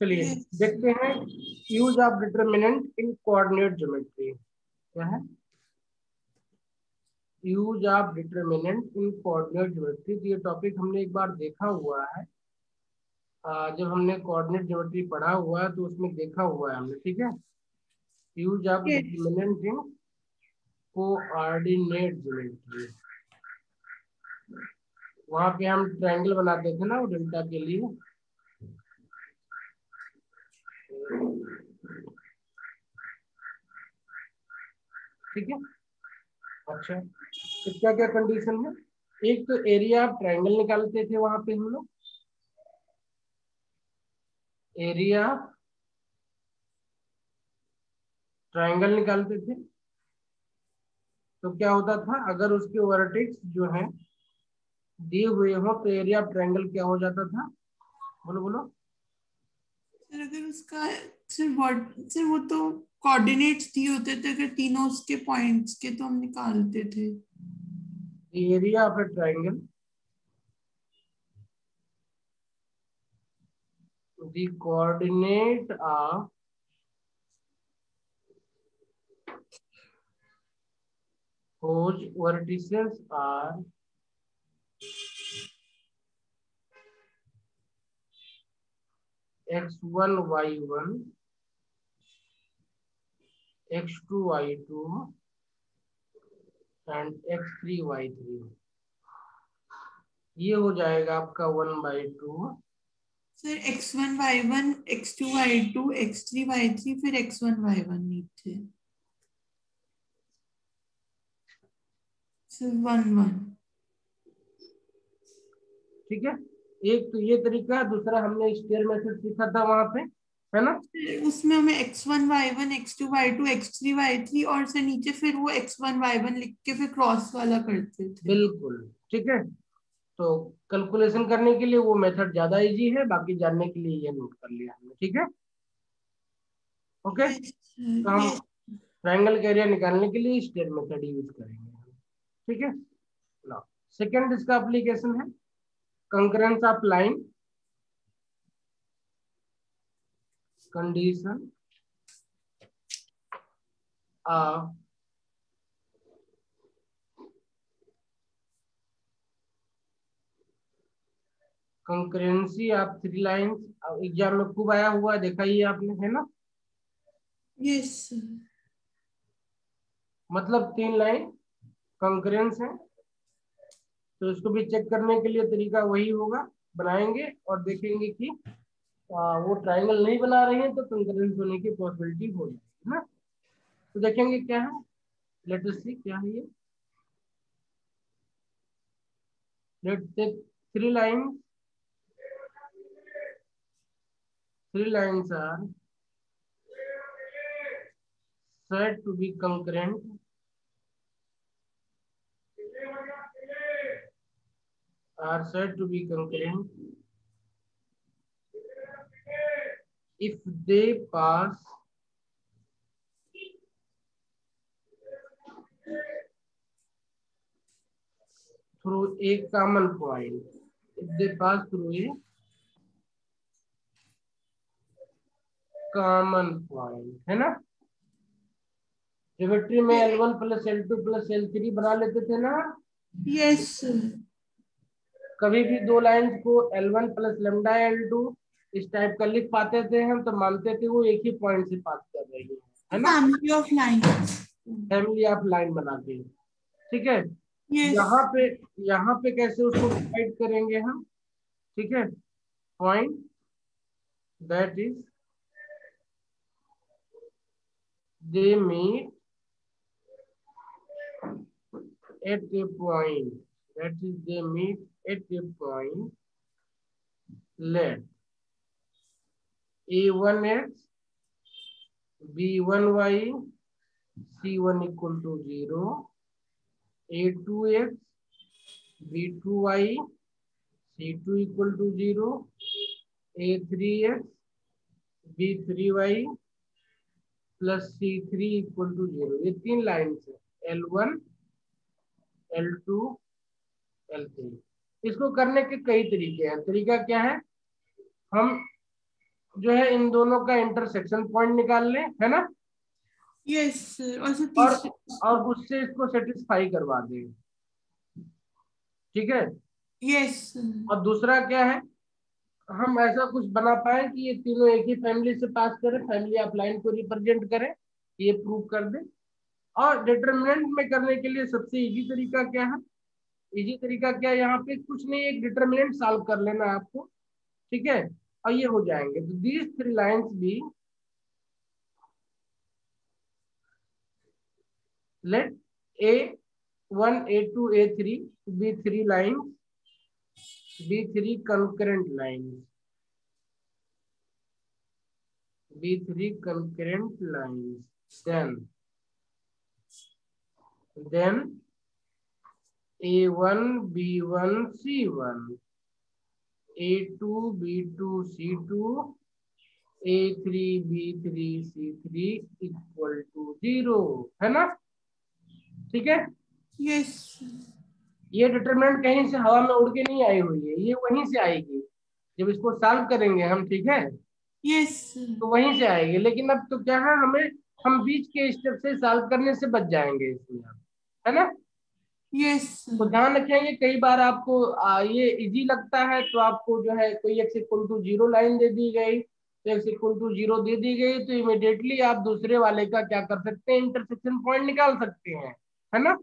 चलिए देखते हैं use of determinant in coordinate geometry. क्या है use of determinant in coordinate geometry? तो ये टॉपिक हमने एक बार देखा हुआ है, जब हमने कोऑर्डिनेट ज्योमेट्री पढ़ा हुआ है तो उसमें देखा हुआ है हमने। ठीक है, use of determinant in coordinate geometry, वहां पे हम ट्रायंगल बनाते थे ना वो डेल्टा के लिए। ठीक है, अच्छा तो क्या क्या कंडीशन है? एक तो एरिया ऑफ ट्रायंगल निकालते थे वहां पे हम लोग, एरिया ट्रायंगल निकालते थे। तो क्या होता था, अगर उसके वर्टेक्स जो है दिए हुए हो तो एरिया ऑफ ट्रायंगल क्या हो जाता था? बोलो बोलो। सर अगर उसका सर वो तो कोऑर्डिनेट्स दिए होते थे, अगर तीनों उसके पॉइंट्स के तो हम निकालते थे। Area of A triangle, the coordinate of whose vertices are x1 y1 x2 y2 and x3 y3, ये हो जाएगा आपका 1/2। Sir x1 y1 x2 y2 x3 y3 फिर x1 y1 नीचे सर 1 1। ठीक है, एक तो ये तरीका, दूसरा हमने स्क्वायर मेथड सीखा था वहां पे, है ना? उसमें हमें x1 y1 x2 y2 x3 y3 और से नीचे फिर वो x1 y1 लिख के फिर क्रॉस वाला करते थे। बिल्कुल ठीक है, तो कैलकुलेशन करने के लिए वो मेथड ज्यादा इजी है, बाकी जानने के लिए ये नोट कर लिया हमने। ठीक है, ओके। यस तो सर हम यस। ट्रायंगल का एरिया निकालने के लिए स्क्वायर मेथड यूज करेंगे। ठीक है, सेकेंड इसका एप्लीकेशन है concurrence of line condition concurrency of three lines. Exam में खूब आया हुआ है, देखा ही आपने, है ना? Yes sir. मतलब तीन लाइन कंकरेंस है, तो इसको भी चेक करने के लिए तरीका वही होगा, बनाएंगे और देखेंगे कि वो ट्रायंगल नहीं बना रहे हैं तो कंकरेंस होने की पॉसिबिलिटी हो जाएगी ना। तो देखेंगे क्या है, लेट अस सी क्या है ये। Let's take three lines, three lines are said to be concurrent if they pass through a common point, if they pass through a common point, है ना? ज्योमेट्री में L1 plus L2 plus L3 बना लेते थे ना। Yes sir. कभी भी दो लाइंस को L1 प्लस लेमडा L2 इस टाइप का लिख पाते थे हम, तो मानते थे वो एक ही पॉइंट से पास कर रही है ना? Family of lines. Family of line बनाते हैं। ठीक है, यस। यहाँ पे कैसे उसको डिवाइड करेंगे हम? ठीक है, point that is they meet at a point, that is they meet at a point, let a1x b1y c1 equal to 0, a2x b2y c2 equal to 0, a3x b3y plus c3 equal to 0। ये तीन line है, L1 L2 L3। इसको करने के कई तरीके हैं। तरीका क्या है, हम जो है इन दोनों का इंटरसेक्शन पॉइंट निकाल लें, है ना, यस सर। और सर और तीसरे, और उससे इसको सेटिस्फाई करवा दें, ठीक है। Yes sir. और दूसरा क्या है, हम ऐसा कुछ बना पाए कि ये तीनों एक ही फैमिली से पास करें, फैमिली ऑफ लाइन को रिप्रेजेंट करें, ये प्रूव कर दें। और डिटरमिनेंट में करने के लिए सबसे इजी तरीका क्या है, इजी तरीका क्या है, यहाँ पे कुछ नहीं, एक डिटरमिनेंट सॉल्व कर लेना है आपको, ठीक है, और ये हो जाएंगे। तो these three lines be, let A1 A2 A3 be three lines, be three concurrent lines, be three concurrent lines, then A1 B1 C1, A2 B2 C2, A3 B3 C3 equal to 0, है ना, ठीक है। Yes ये determinant कहीं से हवा में उड़ के नहीं आई हुई है, ये वहीं से आएगी जब इसको सॉल्व करेंगे हम, ठीक है, यस तो वहीं से आएगी। लेकिन अब तो क्या है, हमें हम बीच के स्टेप से सॉल्व करने से बच जाएंगे इसमें, है ना। यस तो ध्यान रखेंगे, कई बार आपको ये इजी लगता है तो आपको जो है कोई एक्स इक्वल टू 0 लाइन दे दी गई, तो एक्स इक्वल टू 0 दे दी गई, तो इमिडिएटली आप दूसरे वाले का क्या कर सकते हैं, इंटरसेक्शन पॉइंट निकाल सकते हैं, है ना।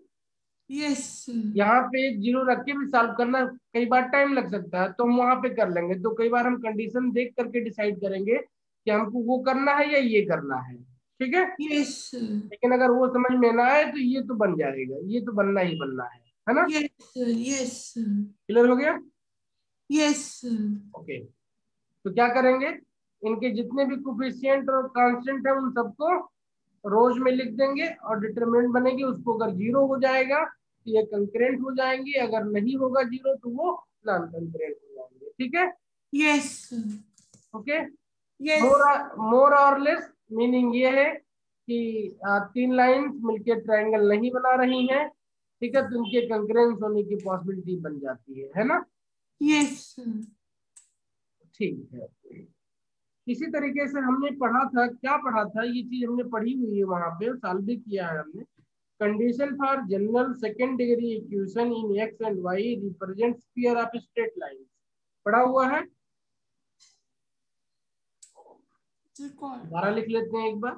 यस यहाँ पे एक 0 रख के भी सॉल्व करना कई बार टाइम लग सकता है, तो हम वहां पे कर लेंगे। तो कई बार हम कंडीशन देख करके डिसाइड करेंगे कि हमको वो करना है या ये करना है, ठीक है। यस लेकिन अगर वो समझ में ना आए तो ये तो बन जाएगा, ये तो बनना ही बनना है ना। यस यस क्लियर हो गया, यस ओके। तो क्या करेंगे, इनके जितने भी कोफिशिएंट और कांस्टेंट है उन सबको रोज में लिख देंगे, और डिटरमिनेंट बनेगी उसको, अगर 0 हो जाएगा तो ये कंकरेंट हो जाएंगे, अगर नहीं होगा 0 तो वो नॉन कंकरेंट हो जाएंगे, ठीक है, यस ओके। यस मोर मोर और लेस मीनिंग ये है कि तीन लाइंस मिलके ट्रायंगल नहीं बना रही हैं, ठीक है, तो उनके कंकरेंस होने की पॉसिबिलिटी बन जाती है ना, यस ठीक है। इसी तरीके से हमने पढ़ा था, क्या पढ़ा था, ये चीज हमने पढ़ी हुई है वहां पे, सॉल्व भी किया है हमने। Condition for general second degree equation in x and y represent sphere of straight lines, पढ़ा हुआ है, दोबारा लिख लेते हैं एक बार।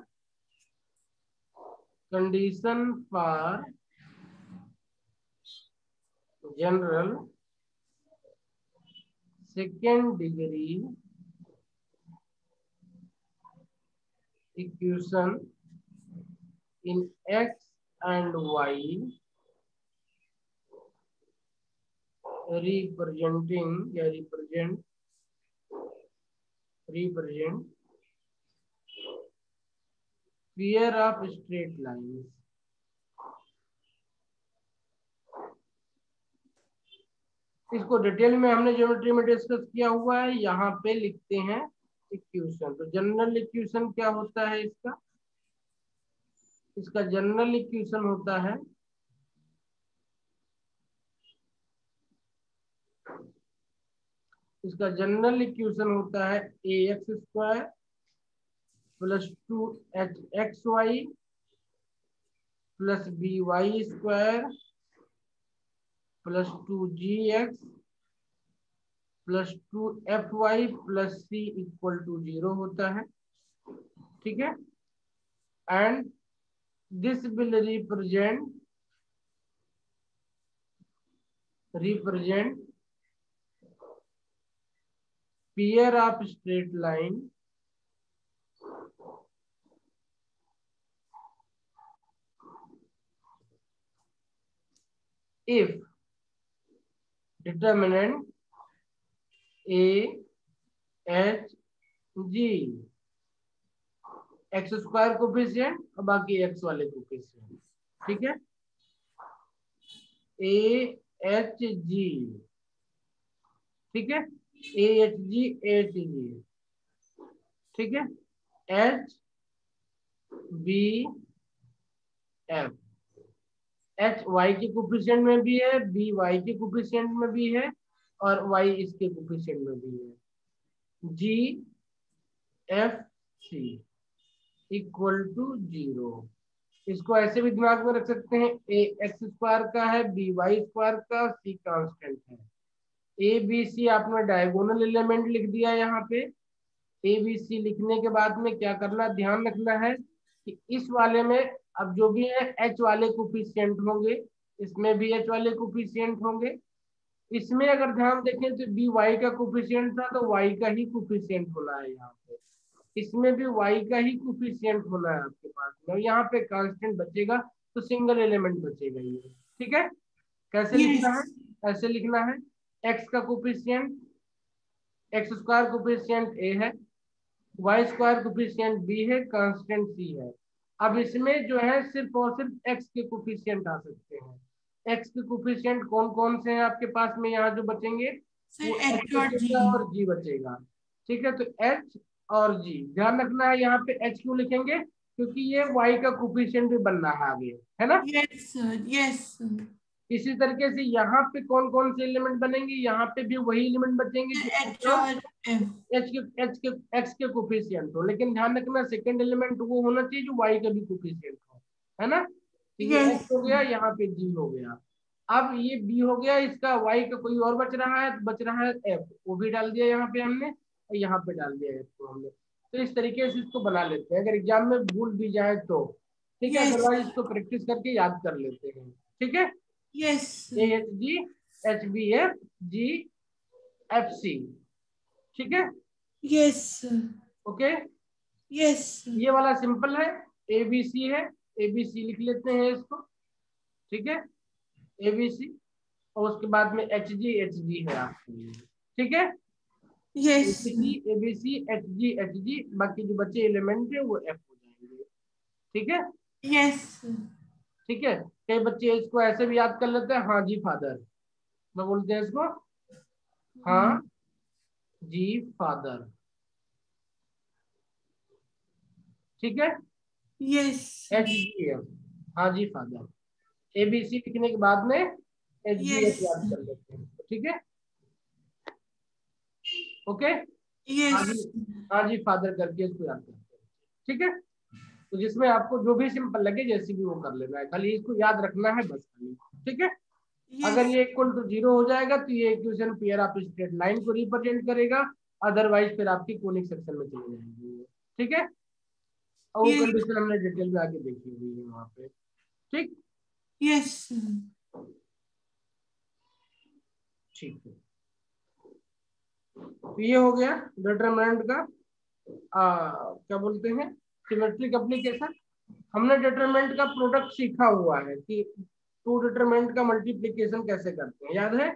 Condition for general second degree equation in x and y representing या represent pair of straight lines, इसको डिटेल में हमने ज्योमेट्री में डिस्कस किया हुआ है, यहाँ पे लिखते हैं इक्वेशन। तो जनरल इक्वेशन क्या होता है इसका, इसका जनरल इक्वेशन होता है इसका जनरल इक्वेशन होता है a x square plus 2hxy plus b y square plus 2gx plus 2fy plus c equal to 0 होता है, ठीक है। And this will represent pair of straight line if determinant a h g, x square coefficient और बाकी x वाले coefficient, ठीक है, ए H G, ठीक है, ए एच जी ठीक है, H B F, H Y के कोफिशिएंट में भी है, बी वाई के कोफिशिएंट में भी है, और वाई इसके कोफिशिएंट में भी है, जी एफ सी इक्वल टू 0। इसको ऐसे भी दिमाग में रख सकते हैं, ए एक्स स्क्वायर का है, बी वाई स्क्वायर का, सी कांस्टेंट है। ए बी सी आपने डायगोनल एलिमेंट लिख दिया यहाँ पे। ए बी सी लिखने के बाद में क्या करना, ध्यान रखना है कि इस वाले में अब जो भी है एच वाले कोफिशिएंट होंगे, इसमें भी एच वाले कोफिशिएंट होंगे। इसमें अगर ध्यान देखें तो बी वाई का कोफिशिएंट था तो वाई का ही कोफिशिएंट होना है यहाँ पे। इसमें भी वाई का ही कोफिशिएंट होना है आपके पास में। यहाँ पे कांस्टेंट बचेगा तो सिंगल एलिमेंट बचेगा ये। ठीक है, कैसे यस लिखना है, ऐसे लिखना है, एक्स का कोफिशिएंट एक्स स्क्वायर कोफिशिएंट ए है, वाई स्क्वायर कोफिशिएंट बी है, कांस्टेंट सी है। अब इसमें जो है सिर्फ और सिर्फ एक्स के कोफिशिएंट आ सकते हैं। एक्स के कोफिशिएंट कौन कौन से हैं आपके पास में यहाँ जो बचेंगे, वो सर, एच एच और जी। बचेगा और जी बचेगा। ठीक है, तो एच और जी ध्यान रखना है। यहाँ पे एच क्यों लिखेंगे, क्योंकि ये वाई का कोफिशिएंट भी बनना है आगे, है ना। Yes sir, yes sir. इसी तरीके से यहाँ पे कौन कौन से एलिमेंट बनेंगे, यहाँ पे भी वही एलिमेंट बचेंगे जो एच और एफ। एक्स के कोफिशिएंट हो। लेकिन ध्यान रखना सेकंड एलिमेंट वो होना चाहिए जो वाई का भी कोफिशिएंट हो, है ना। तो ये यस एक्स हो गया, यहाँ पे जी हो गया। अब ये बी हो गया, इसका वाई का कोई और बच रहा है, तो बच रहा है एफ, वो भी डाल दिया यहाँ पे हमने, और यहाँ पे डाल दिया एफ को हमने। तो इस तरीके से इसको बना लेते हैं, अगर एग्जाम में भूल भी जाए तो। ठीक है, यस अदरवाइज इसको प्रैक्टिस करके याद कर लेते हैं। ठीक है, yes A H G H B F G F C. ठीक है, यस ओके। यस ये वाला सिंपल है, ए बी सी है, ए बी सी लिख लेते हैं इसको। ठीक है, ए बी सी, और उसके बाद में एच जी है आपके लिए। ठीक है, a yes b c A b c h g, बाकी जो बचे एलिमेंट है वो एफ हो जाएंगे। ठीक है, यस ठीक है। कई बच्चे इसको ऐसे भी याद कर लेते हैं, हाँ जी फादर, मैं बोलते हैं इसको हाँ जी फादर। ठीक है, यस एच जी एफ, हाँ जी फादर। एबीसी लिखने के बाद में एच जी एफ यस याद कर लेते हैं। ठीक है, ओके, हाँ जी, यस हाँ जी फादर करके इसको याद करते हैं। ठीक है, तो जिसमें आपको जो भी सिंपल लगे जैसे भी वो कर लेना है, खाली इसको याद रखना है बस खाली। ठीक है, अगर यस ये इक्वल टू 0 हो जाएगा तो ये equation pair of straight line को रिप्रेजेंट करेगा, अदरवाइज फिर आपकी कोनिक सेक्शन में चले जाएंगे। ठीक है, और वो यस कंडीशन हमने डिटेल में आगे देखी हुई है वहां पे। ठीक, यस ठीक है, तो ये हो गया डिटरमिनेंट का क्या बोलते हैं, सिमेट्रिक एप्लीकेशन। हमने डिटरमिनेंट का प्रोडक्ट सीखा हुआ है कि टू डिटरमिनेंट का मल्टीप्लीकेशन कैसे करते हैं, याद है।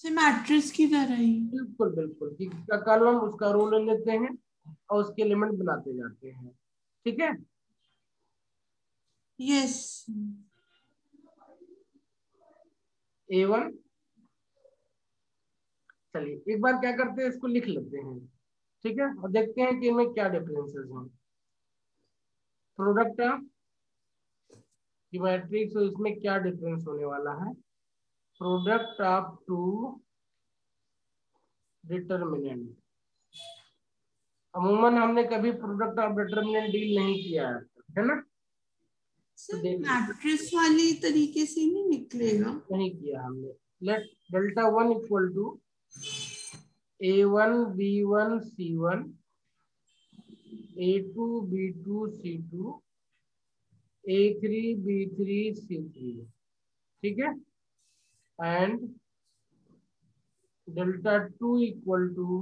से मैट्रिक्स की तरह ही। बिल्कुल बिल्कुल, कि कॉलम उसका रो ले लेते हैं और उसके एलिमेंट बनाते जाते हैं। ठीक है, यस A1, चलिए एक बार क्या करते हैं इसको लिख लेते हैं। ठीक है, और देखते हैं कि इनमें क्या डिफरेंसेस हैं। प्रोडक्ट ऑफ मैट्रिक्स, इसमें क्या डिफरेंस होने वाला है। प्रोडक्ट ऑफ टू डिटरमिनेंट, अमूमन हमने कभी प्रोडक्ट ऑफ डिटरमिनेंट डील नहीं किया है ना। तो सर, देख लीजिए, मैट्रिक्स वाली तरीके से नहीं निकलेगा। नहीं किया हमने। Let delta 1 equal to A1 B1 C1 A2 B2 C2 A3 B3 C3। ठीक है, and delta 2 equal to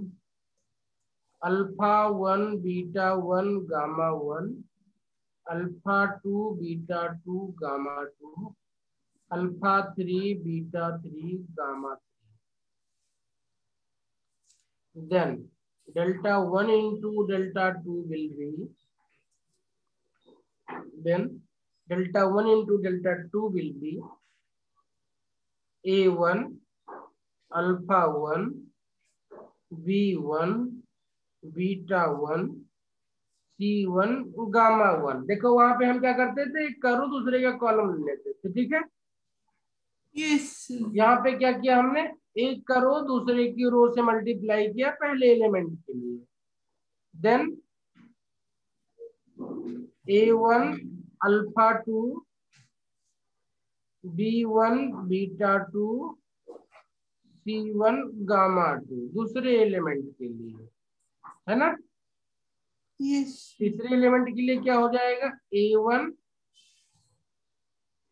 alpha 1 beta 1 gamma 1 alpha 2 beta 2 gamma 2 alpha 3 beta 3 gamma 3। Then delta 1 into delta 2 will be, then delta 1 into delta 2 will be A1 alpha 1 B1 beta 1 C1 gamma 1। देखो वहां पे हम क्या करते थे, एक करो दूसरे का कॉलम ले लेते थे। ठीक है, यस यहाँ पे क्या किया हमने, एक करो दूसरे की रो से मल्टीप्लाई किया पहले एलिमेंट के लिए, then A1 alpha 2 B1 beta 2 C1 gamma 2 दूसरे एलिमेंट के लिए, है ना। यस तीसरे एलिमेंट के लिए क्या हो जाएगा, A1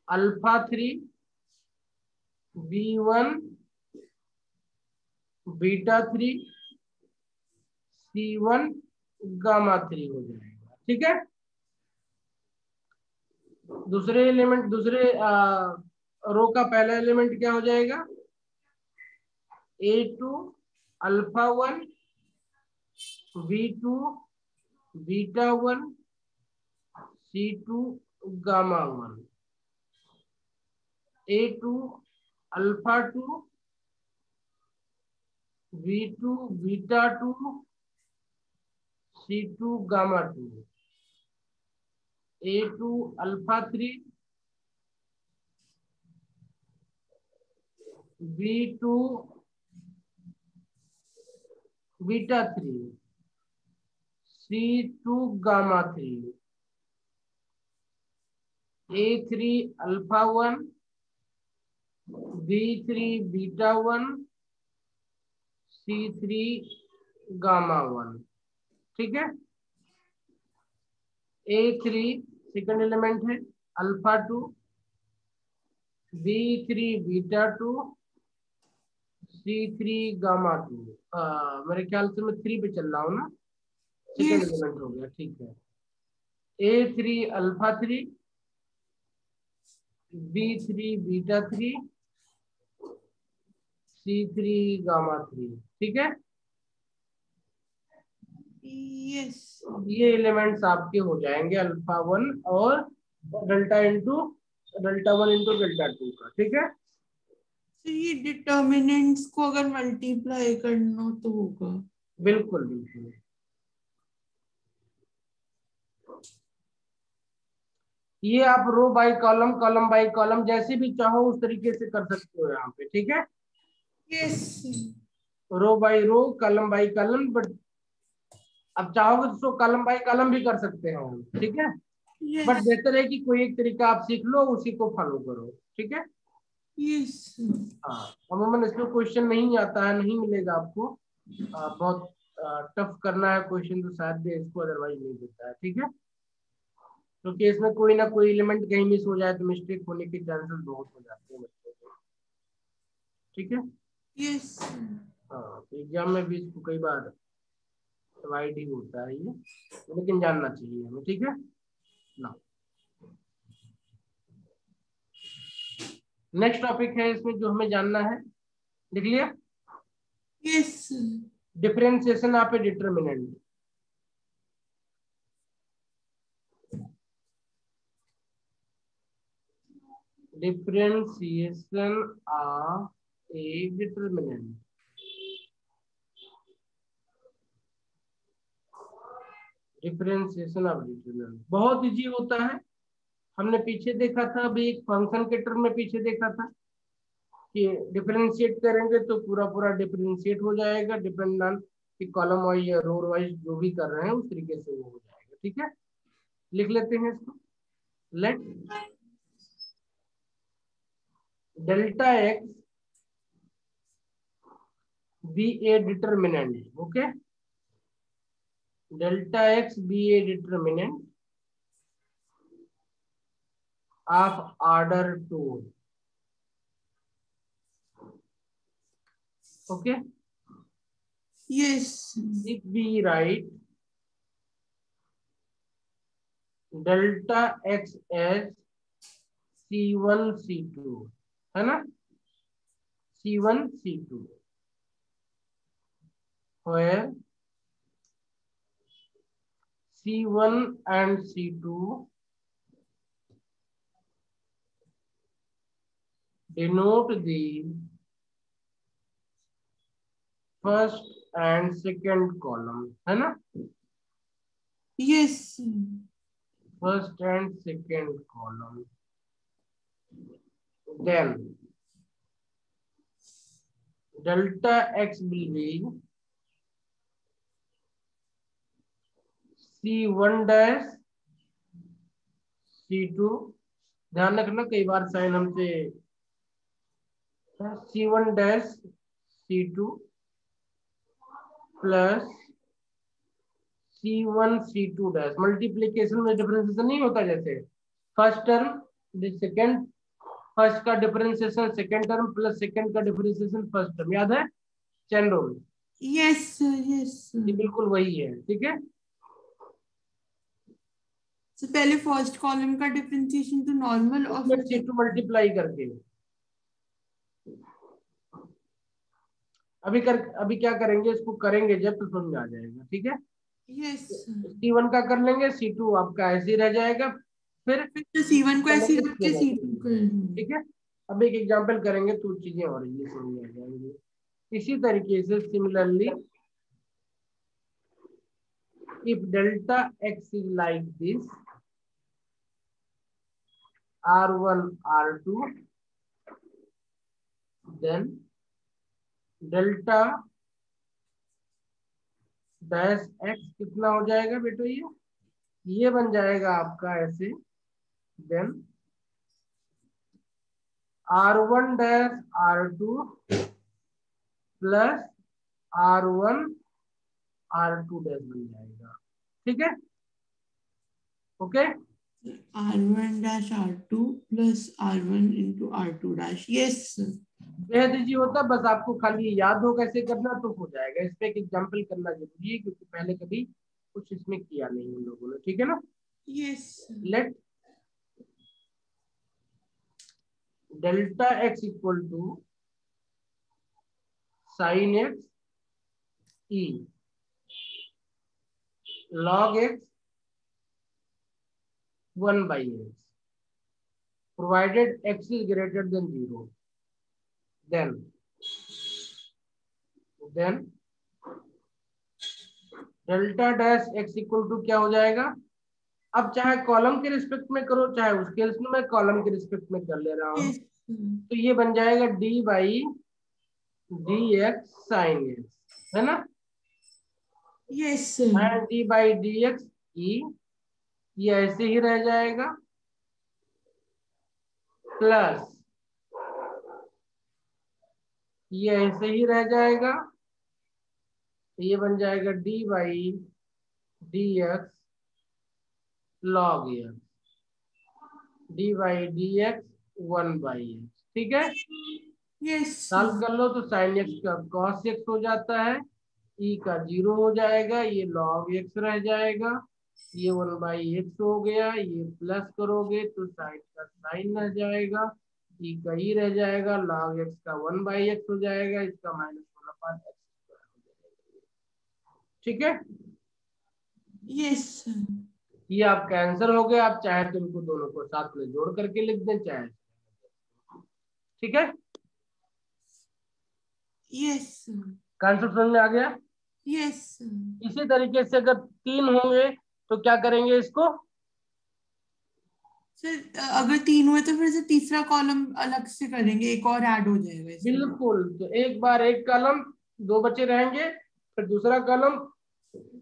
alpha 3 B1 beta 3 C1 gamma 3 हो जाएगा, ठीक है। दूसरे एलिमेंट, दूसरे रो का पहला एलिमेंट क्या हो जाएगा, A2 alpha 1 B2 beta 1 C2 gamma 1, A2 alpha 2 B2 beta 2 C2 gamma 2, A2 alpha 3 B2 beta 3 C2 gamma 3, A3 alpha 1 B3 beta 1 C3 gamma 1, ठीक है। A3 सेकंड एलिमेंट है, alpha 2 B3 beta 2 C3 gamma 2, मेरे ख्याल से मैं 3 पे चल रहा हूँ ना, सेकंड यस एलिमेंट हो गया, ठीक है। A3 alpha 3 B3 beta 3 C3 gamma 3, ठीक है। यस ये एलिमेंट्स आपके हो जाएंगे अल्फा 1 और डेल्टा 1 इंटू डेल्टा 2 का, ठीक है। तो ये डिटर्मिनेंट्स को अगर मल्टीप्लाई करना हो तो होगा। बिल्कुल बिल्कुल, ये आप row by column, column by column जैसे भी चाहो उस तरीके से कर सकते हो यहाँ पे, ठीक है। Yes row by row, column by column, but अब चाहोगे तो उसको कॉलम बाय कॉलम भी कर सकते हो, ठीक है। बट यस बेहतर है कि कोई एक तरीका आप सीख लो, उसी को फॉलो करो, ठीक है। यस हाँ, अमूमन इसमें क्वेश्चन नहीं आता है, नहीं मिलेगा आपको, बहुत टफ करना है क्वेश्चन तो शायद दे इसको, अदरवाइज नहीं देता है, ठीक है। क्योंकि इसमें कोई ना कोई एलिमेंट कहीं मिस हो जाए तो मिस्टेक होने के चांसेस बहुत हो जाते हैं बच्चों के, ठीक है। यस हाँ, तो एग्जाम में भी इसको कई बार अवॉइड ही होता है ये, लेकिन जानना चाहिए हमें, ठीक है ना। नेक्स्ट टॉपिक है इसमें जो हमें जानना है, लिख लिया, yes differentiation of A determinant. Differentiation of A determinant, differentiation of determinant बहुत इजी होता है। हमने पीछे देखा था, अभी एक फंक्शन के टर्म में पीछे देखा था कि डिफरेंशिएट करेंगे तो पूरा पूरा डिफरेंशिएट हो जाएगा, डिपेंड ऑन कि कॉलम वाइज या रो वाइज जो भी कर रहे हैं उस तरीके से वो हो जाएगा, ठीक है। लिख लेते हैं इसको, let delta X be a determinant, okay, delta X be a determinant of order 2, okay. Yes if we write delta X as C1 C2, है ना, C1 C2 where C1 and C2 denote the first and second column, है ना, yes first and second column, then delta x will be C1 dash C2, ध्यान रखना कई बार sign हमसे, C1 dash C2 plus C1 C2 dash, multiplication में differentiation नहीं होता, जैसे फर्स्ट टर्म सेकेंड, फर्स्ट का differentiation second term plus second का डिफरेंशिएशन फर्स्ट टर्म, याद है चेन रूल? यस यस, ये बिल्कुल वही है, ठीक है। तो पहले फर्स्ट कॉलम का डिफरेंशिएशन तो नॉर्मल और फिर C2 मल्टीप्लाई करके अभी क्या करेंगे, इसको करेंगे जब तो समझ में आ जाएगा, ठीक है। यस, C1 का कर लेंगे, C2 आपका ऐसे ही रह जाएगा, फिर तो C1 को कर ऐसे लेंगे रख के C2 कर लूं। ठीक है। अब एक एग्जांपल करेंगे तो चीजें और ये समझ में आ जाएंगी। इसी तरीके से similarly if delta x is like this, r1 r2, then delta dash x कितना हो जाएगा बेटा, ये बन जाएगा आपका ऐसे, then r1 dash r2 plus r1 r2 dash बन जाएगा, ठीक है, okay. R1 dash R2 plus R1 into R2 dash, yes बेहद इजी होता, बस आपको खाली ये याद हो कैसे करना तो हो जाएगा। इस पे एक एग्जांपल करना जरूरी है क्योंकि पहले कभी कुछ इसमें किया नहीं हम लोगों ने, ठीक है ना। Yes, let delta X equal to sine X E log x 1 by x provided x is greater than 0, then delta dash x equal to क्या हो जाएगा, अब चाहे कॉलम के रिस्पेक्ट में करो चाहे उसके, इसमें मैं कॉलम के रिस्पेक्ट में कर ले रहा हूं, yes तो ये बन जाएगा d by d x sine x, है ना, yes and d by d x e, ये ऐसे ही रह जाएगा, प्लस ये ऐसे ही रह जाएगा, तो ये बन जाएगा d by d x log x, D by d x 1 by x, ठीक है। yes सॉल्व कर लो तो साइन एक्स का कॉस एक्स हो जाता है, ई का 0 हो जाएगा, ये लॉग एक्स रह जाएगा, ये 1 बाई एक्स हो गया, ये प्लस करोगे तो साइन का साइन रह जाएगा, ई का ई रह जाएगा, लॉग एक्स का 1 बाई एक्स हो जाएगा, इसका माइनस 1/x हो जाएगा, ठीक है। yes ये आपका आंसर हो गया, आप चाहे तो इनको दोनों को साथ में जोड़ करके लिख दें चाहे, ठीक है। yes कॉन्सेप्ट समझ में आ गया। yes इसी तरीके से अगर 3 होंगे तो क्या करेंगे इसको, सर अगर 3 हुए तो फिर से तीसरा कॉलम अलग से करेंगे, एक और ऐड हो जाएगा इसमें। बिल्कुल, तो एक बार एक कॉलम 2 बचे रहेंगे, फिर दूसरा कॉलम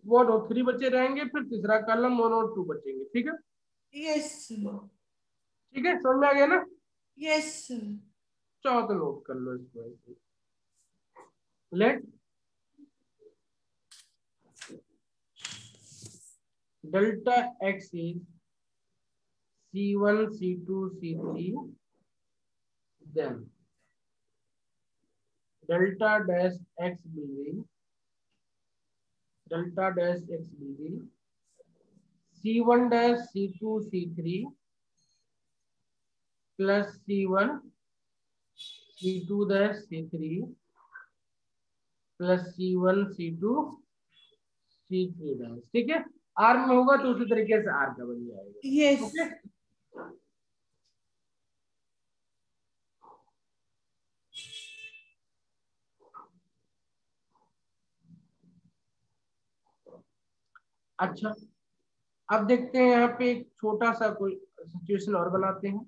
1 और 3 बचे रहेंगे, फिर तीसरा कॉलम 1 और 2 बचेंगे, ठीक है। यस ठीक है, समझ में आ गया ना। यस चाहो तो नोट कर लो इसको ऐसे, late delta x is C1 C2 C3, then delta dash x will be C1 dash C2 C3 plus C1 C2 dash C3 plus C1 C2 C3 dash, ठीक है। आर में होगा तो उसी तरीके से आर का बन जाएगा, यस ओके। अच्छा, अब देखते हैं यहाँ पे एक छोटा सा कोई सिचुएशन और बनाते हैं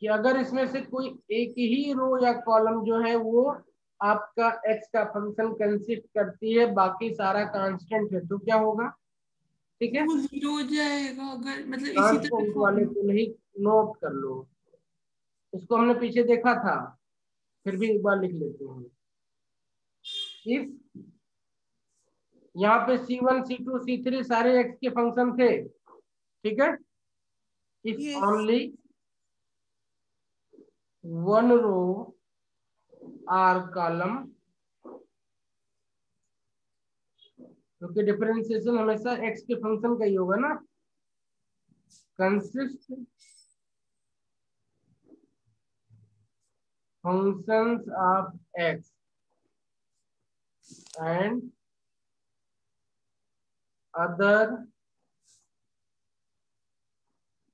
कि अगर इसमें से कोई एक ही रो या कॉलम जो है वो आपका एक्स का फंक्शन कंसिस्ट करती है, बाकी सारा कांस्टेंट है, तो क्या होगा। ठीक है, वो जीरो हो जाएगा अगर मतलब इसी तरह कांस्टेंट वाले फॉर्म। को नहीं, नोट कर लो, इसको हमने पीछे देखा था, फिर भी एक बार लिख लेते हैं। इफ यहाँ पे C1 C2 C3 सारे x के फंक्शन थे, ठीक है, if yes only one row or column, क्योंकि डिफरेंशिएशन हमेशा x के फंक्शन का ही होगा ना, consist functions of x and other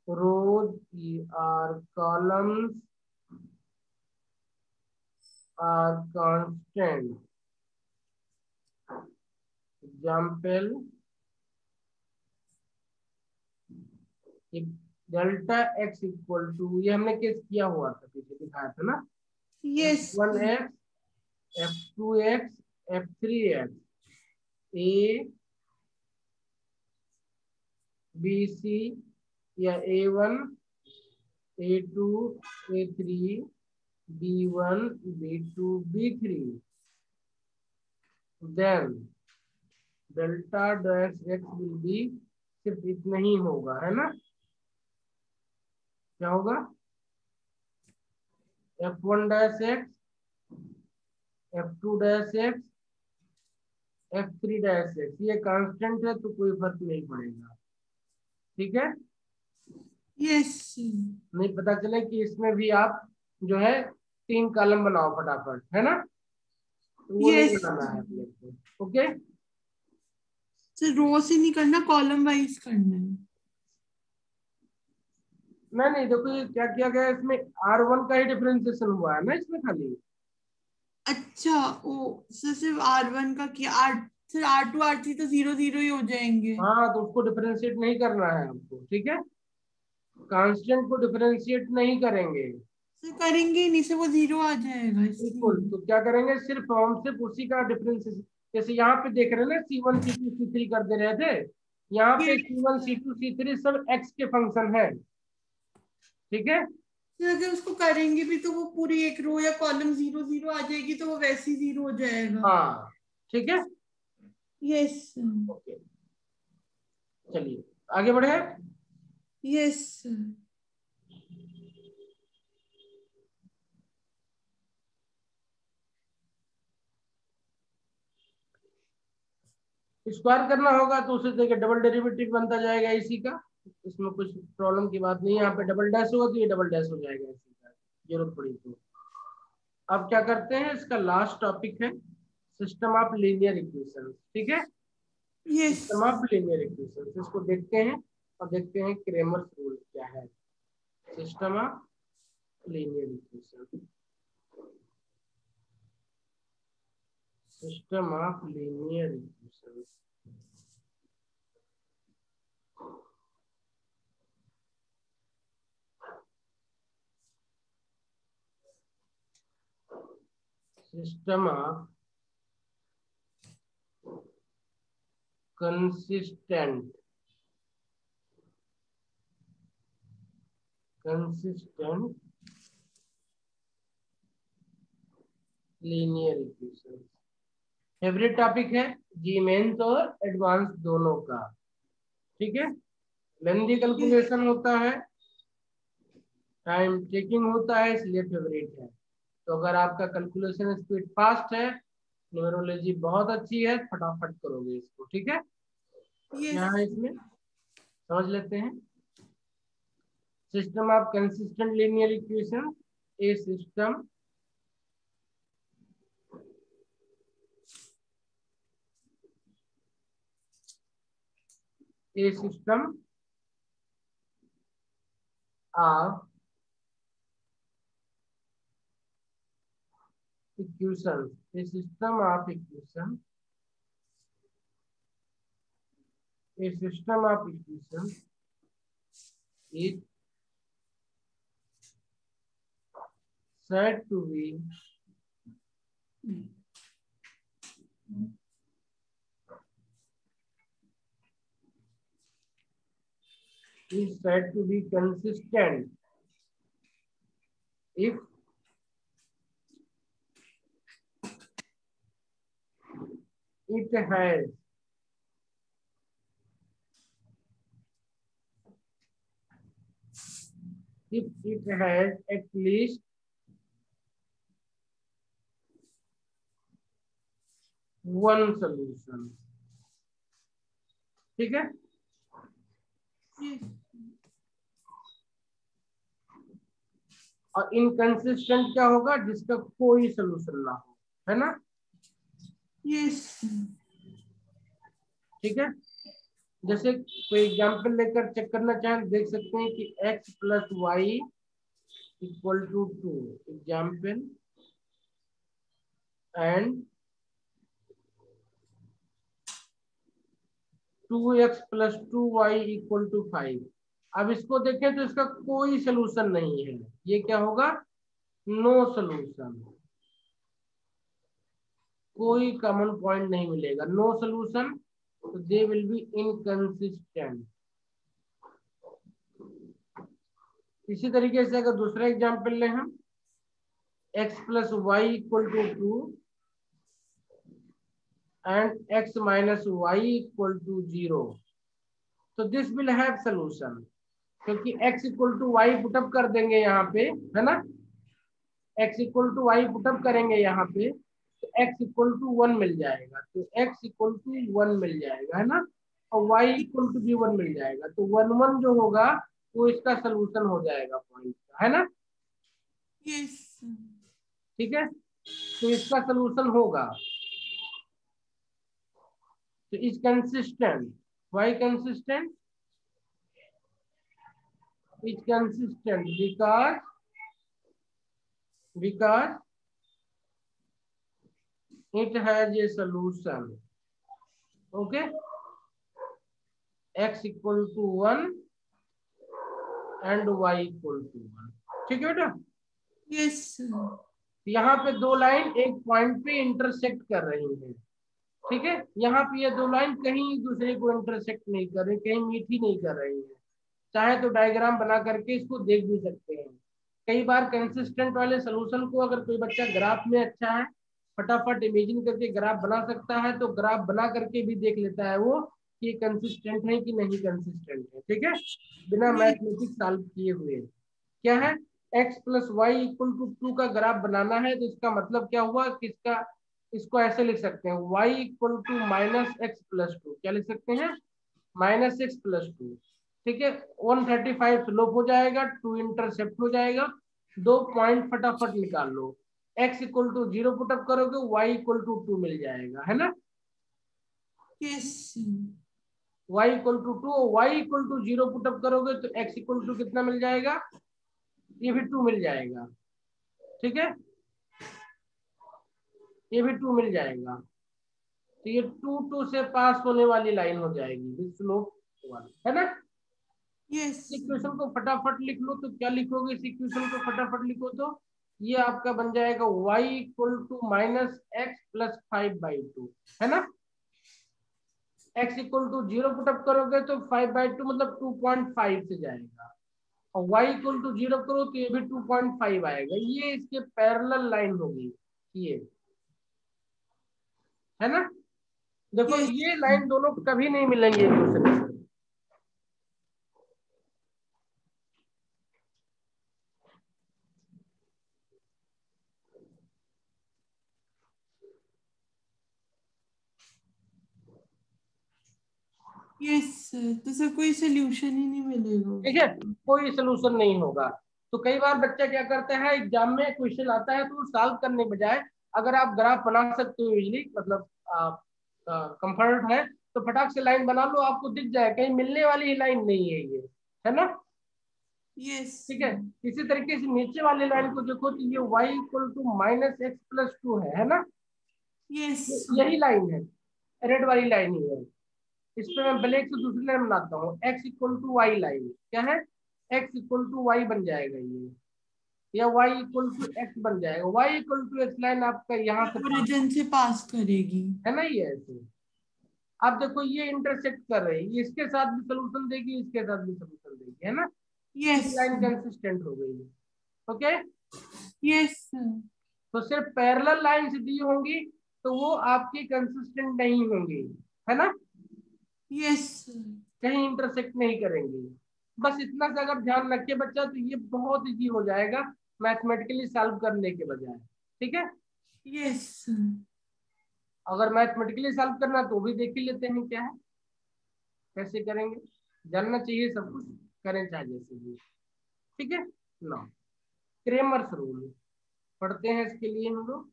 rows or columns are constant. Example, delta x equal to, ये हमने केस किया हुआ था, पीछे दिखाया था ना, yes f1x f2x f3x a b c या a1 a2 a3 b1 b2 b3, then delta dash x will be, सिर्फ इतना ही होगा, है ना, क्या होगा, f1 dash x f2 dash x f3 dash x, ये कांस्टेंट है तो कोई फर्क नहीं पड़ेगा, ठीक है, यस नहीं पता चले कि इसमें भी आप जो है 3 कॉलम बनाओ फटाफट, है ना, तो वो नहीं यस बनाना है अपने को, ओके। सर रो से नहीं करना, कॉलम वाइज करना है। नहीं देखो ये क्या किया गया है, इसमें R1 का ही डिफरेंशिएशन हुआ है ना इसमें खाली, अच्छा ओ सर सिर्फ R1 का किया, आर सर R2 R3 तो जीरो जीरो ही हो जाएंगे। हाँ तो उसको डिफरेंशिएट नहीं करना है आपको, ठीक है, कांस्टेंट को डिफरेंशिएट नहीं करेंगे, सर करेंगे ही नहीं, सर वो जीरो आ जाएगा बिल्कुल, इसलिए। तो क्या करेंगे, सिर्फ हम सिर्फ उसी का डिफरेंशिएशन, जैसे यहाँ पे देख रहे हैं ना C1 C2 C3 कर दे रहे थे, यहाँ पे C1 यस C2 C3 सब x के फंक्शन है, ठीक है, सर अगर उसको करेंगे भी तो वो पूरी एक रो या कॉलम जीरो जीरो आ जाएगी, तो वो वैसे ही जीरो हो जाएगा। हाँ ठीक है, यस ओके, चलिए आगे बढ़े। यस स्क्वायर करना होगा तो उसे देखिए डबल डेरिवेटिव बनता जाएगा इसी का, इसमें कुछ प्रॉब्लम की बात नहीं है, यहाँ पे डबल डैश होगा तो ये डबल डैश हो जाएगा इसी का, जरूरत पड़ी तो। अब क्या करते हैं, इसका लास्ट टॉपिक है सिस्टम ऑफ लीनियर इक्वेशन, ठीक है, yes system of linear equation, इसको देखते हैं और देखते हैं क्रेमर्स रूल क्या है, system of linear equation, system of linear equation, system of consistent linear equation, favourite topic है जी मेंस और एडवांस दोनों का, ठीक है, लेंथी कैलकुलेशन होता है, टाइम टेकिंग होता है, इसलिए फेवरेट है, तो अगर आपका कैलकुलेशन स्पीड फास्ट है, न्यूमरोलॉजी बहुत अच्छी है, फटाफट करोगे इसको, ठीक है, क्या यस है इसमें समझ लेते हैं, system of consistent linear equation, A system of equations, a system of equations, a system of equations is said to be is said to be consistent if it has at least one solution. ठीक है, और inconsistent क्या होगा? जिसका कोई solution ना हो, है ना? यस। ठीक है, जैसे कोई एग्जांपल लेकर चेक करना चाहें, देख सकते हैं कि x plus Y equal to 2 example, and 2x plus 2y equal to 5। अब इसको देखें तो इसका कोई सोल्यूशन नहीं है, ये क्या होगा? नो सोल्यूशन, कोई कॉमन पॉइंट नहीं मिलेगा, नो सोल्यूशन, तो दे विल बी इनकंसिस्टेंट। इसी तरीके से अगर दूसरा एग्जांपल लें हम, x plus Y equal to 2 and x minus y equal to 0, तो दिस विल हैव सोल्यूशन, क्योंकि x equal to y put up कर देंगे यहाँ पे, है ना? x equal to y put up करेंगे यहाँ पे, तो x इक्वल टू 1 मिल जाएगा, तो x इक्वल टू 1 मिल जाएगा, है ना? और y इक्वल टू भी 1 मिल जाएगा, तो 1 1 जो होगा वो इसका सोल्यूशन हो जाएगा पॉइंट का, है ना? यस। ठीक है, तो इसका सोल्यूशन होगा, तो is consistent. Why consistent? It's consistent because it has a solution. Okay, x equal to 1 and y equal to 1। ठीक है बेटा? यस। यहाँ पे दो लाइन एक पॉइंट पे इंटरसेक्ट कर रही है, ठीक है? यहाँ पे ये दो लाइन कहीं दूसरे को इंटरसेक्ट नहीं कर रही, कहीं मीट ही नहीं कर रही है। चाहे तो डायग्राम बना करके इसको देख भी सकते हैं। कई बार कंसिस्टेंट वाले सोल्यूशन को अगर कोई बच्चा ग्राफ में अच्छा है, फटाफट इमेजिन करके ग्राफ बना सकता है, तो ग्राफ बना करके भी देख लेता है वो कि कंसिस्टेंट है कि नहीं कंसिस्टेंट है, ठीक है? बिना मैथमेटिक्स सॉल्व किए हुए। क्या है? x plus Y equal to 2 का ग्राफ बनाना है, तो इसका मतलब क्या हुआ? किसका? इसको ऐसे लिख सकते हैं, y equal to minus x plus 2। क्या लिख सकते हैं? Minus x plus 2। ठीक है, 135 स्लोप हो जाएगा, 2 इंटरसेप्ट हो जाएगा, दो पॉइंट फटाफट निकाल लो। x इक्वल टू 0 पुटअप करोगे, y इक्वल टू 2 मिल जाएगा, है ना? Yes. y equal to 2, y equal to 0 put up करोगे तो x इक्वल टू कितना मिल जाएगा? ये भी 2 मिल जाएगा, ठीक है? ये भी 2 मिल जाएगा, तो ये 2 2 से पास होने वाली लाइन हो जाएगी, स्लोप 1, है ना? यस। इक्वेशन को फटाफट लिख लो, तो क्या लिखोगे? इस इक्वेशन को फटाफट लिखो तो ये आपका बन जाएगा y equal to minus x plus 5/2, है ना? x इक्वल टू 0 पुटअप करोगे तो 5/2 मतलब 2.5 से जाएगा, और y इक्वल टू 0 करो तो ये भी 2.5 आएगा। ये इसके पैरेलल लाइन होगी, ये, है ना? देखो Yes. ये लाइन दोनों कभी नहीं मिलेंगे एक दूसरे से। यस, तो सर कोई सोल्यूशन ही नहीं मिलेगा। ठीक है, कोई सोल्यूशन नहीं होगा। तो कई बार बच्चा क्या करता है, एग्जाम में क्वेश्चन आता है तो सॉल्व करने बजाय अगर आप ग्राफ बना सकते हो इजीली, मतलब कंफर्ट है, तो फटाक से लाइन बना लो, आपको दिख जाए, कहीं मिलने वाली ही लाइन नहीं है ये, है ना? यस। ठीक है, इसी तरीके से नीचे वाली लाइन को देखो तो ये y equal to minus x plus 2 है ना? यस। यही लाइन है, रेड वाली लाइन ही है। इस पे मैं ब्लैक से दूसरी लाइन बनाता हूँ, x equal to y line. क्या है? x इक्वल टू वाई बन जाएगा ये, या y इक्वल टू एक्स बन जाएगा। y equal to x line आपका यहाँ से ओरिजिन से पास करेगी, है ना, ये ऐसे। अब देखो ये इंटरसेक्ट कर रही है, ये इसके साथ भी सोल्यूशन देगी, इसके साथ भी सोल्यूशन देगी, है ना। यस लाइन कंसिस्टेंट हो गई है। ओके, यस तो सिर्फ पैरेलल लाइन से दी होंगी तो वो आपकी कंसिस्टेंट नहीं होंगी, है ना, यस कहीं इंटरसेक्ट नहीं करेंगी। बस इतना सा अगर ध्यान रखे बच्चा तो ये बहुत इजी हो जाएगा मैथमेटिकली सॉल्व करने के बजाय। ठीक है, यस अगर मैथमेटिकली सॉल्व करना तो भी देख ही लेते हैं क्या है, कैसे करेंगे, जानना चाहिए सब कुछ, करें चाहे जैसे भी। ठीक है ना, क्रेमर्स रूल पढ़ते हैं इसके लिए हम लोग।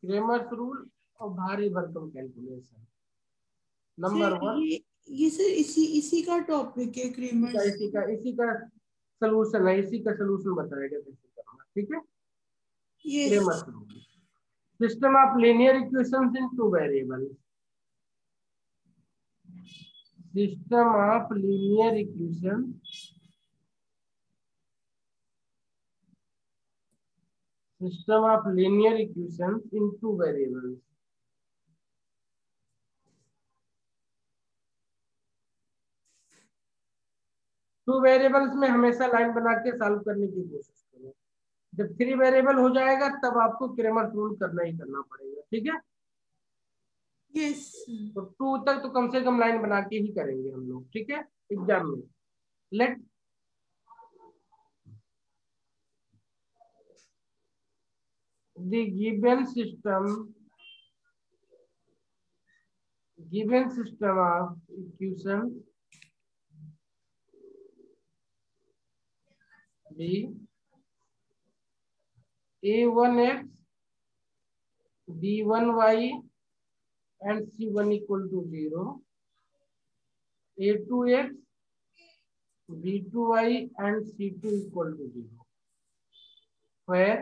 क्रेमर्स रूल और भारी भरकम कैलकुलेशन। नंबर सर वन, ये सर इसी इसी का टॉपिक है, क्रेमर्स। इसी का सोल्यूशन है, इसी का सोल्यूशन बताएगा कैसे करना। ठीक है, yes Cramer's rule, system of linear equations in two variables. System of linear equation, system of linear equations in two variables. Two variables में हमेशा लाइन बना के सॉल्व करने की कोशिश करो। जब थ्री वेरिएबल हो जाएगा तब आपको क्रेमर्स रूल करना ही करना पड़ेगा। ठीक है, यस तो टू तक तो कम से कम लाइन बना के ही करेंगे हम लोग। ठीक है, एग्जाम में let the given system of equations be a1x b1y and c1 equal to 0, a2x b2y and c2 equal to 0, where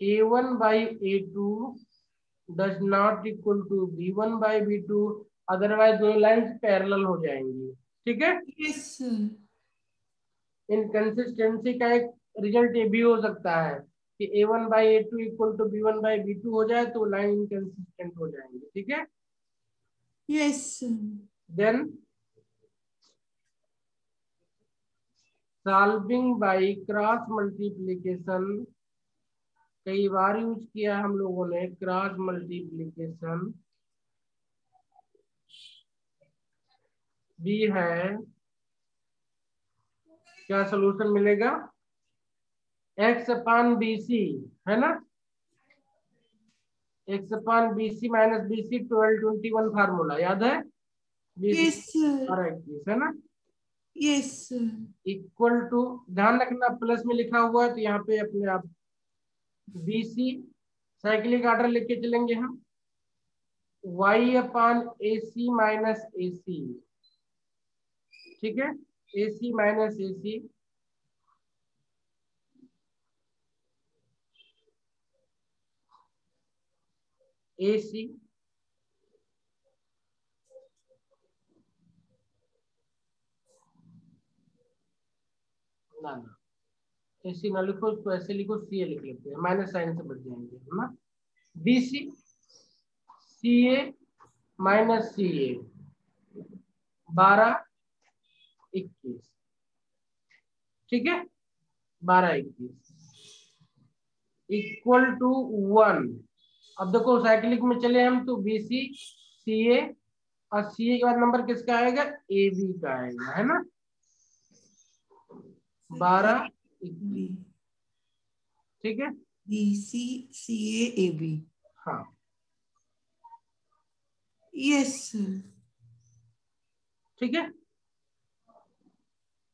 a1 by a2 does not equal to b1 by b2, otherwise दोनों lines parallel हो जाएंगी। ठीक है, yes inconsistency का एक result ये भी हो सकता है कि a1 by a2 equal to b1 by b2 हो जाए तो लाइन इनकंसिस्टेंट हो जाएंगे। ठीक है, yes then solving by cross multiplication, कई बार यूज किया हम लोगों ने क्रॉस मल्टीप्लिकेशन भी है, क्या सोल्यूशन मिलेगा, एक्स अपान बी सी, है ना, x upon b c minus b c 1221 formula याद है, यस और 21, है ना, यस इक्वल टू, ध्यान रखना प्लस में लिखा हुआ है तो यहाँ पे अपने आप बी सी साइक्लिक ऑर्डर लेके चलेंगे हम, y अपान ए सी माइनस ए सी। ठीक है, ए सी माइनस ए सी, ए सी ना ना ए सी ना लिखो, उसको ऐसे लिखो, सी ए लिख लेते हैं, माइनस साइन से बच जाएंगे, है ना, बी सी सी ए माइनस सी ए 12 21। ठीक है, 12 21 इक्वल टू 1। अब देखो साइक्लिक में चले हम तो बी सी सी ए, और सी ए के बाद नंबर किसका आएगा, ए बी का आएगा, है ना, 12 21। ठीक है, बी सी सी ए बी। हाँ यस ठीक है,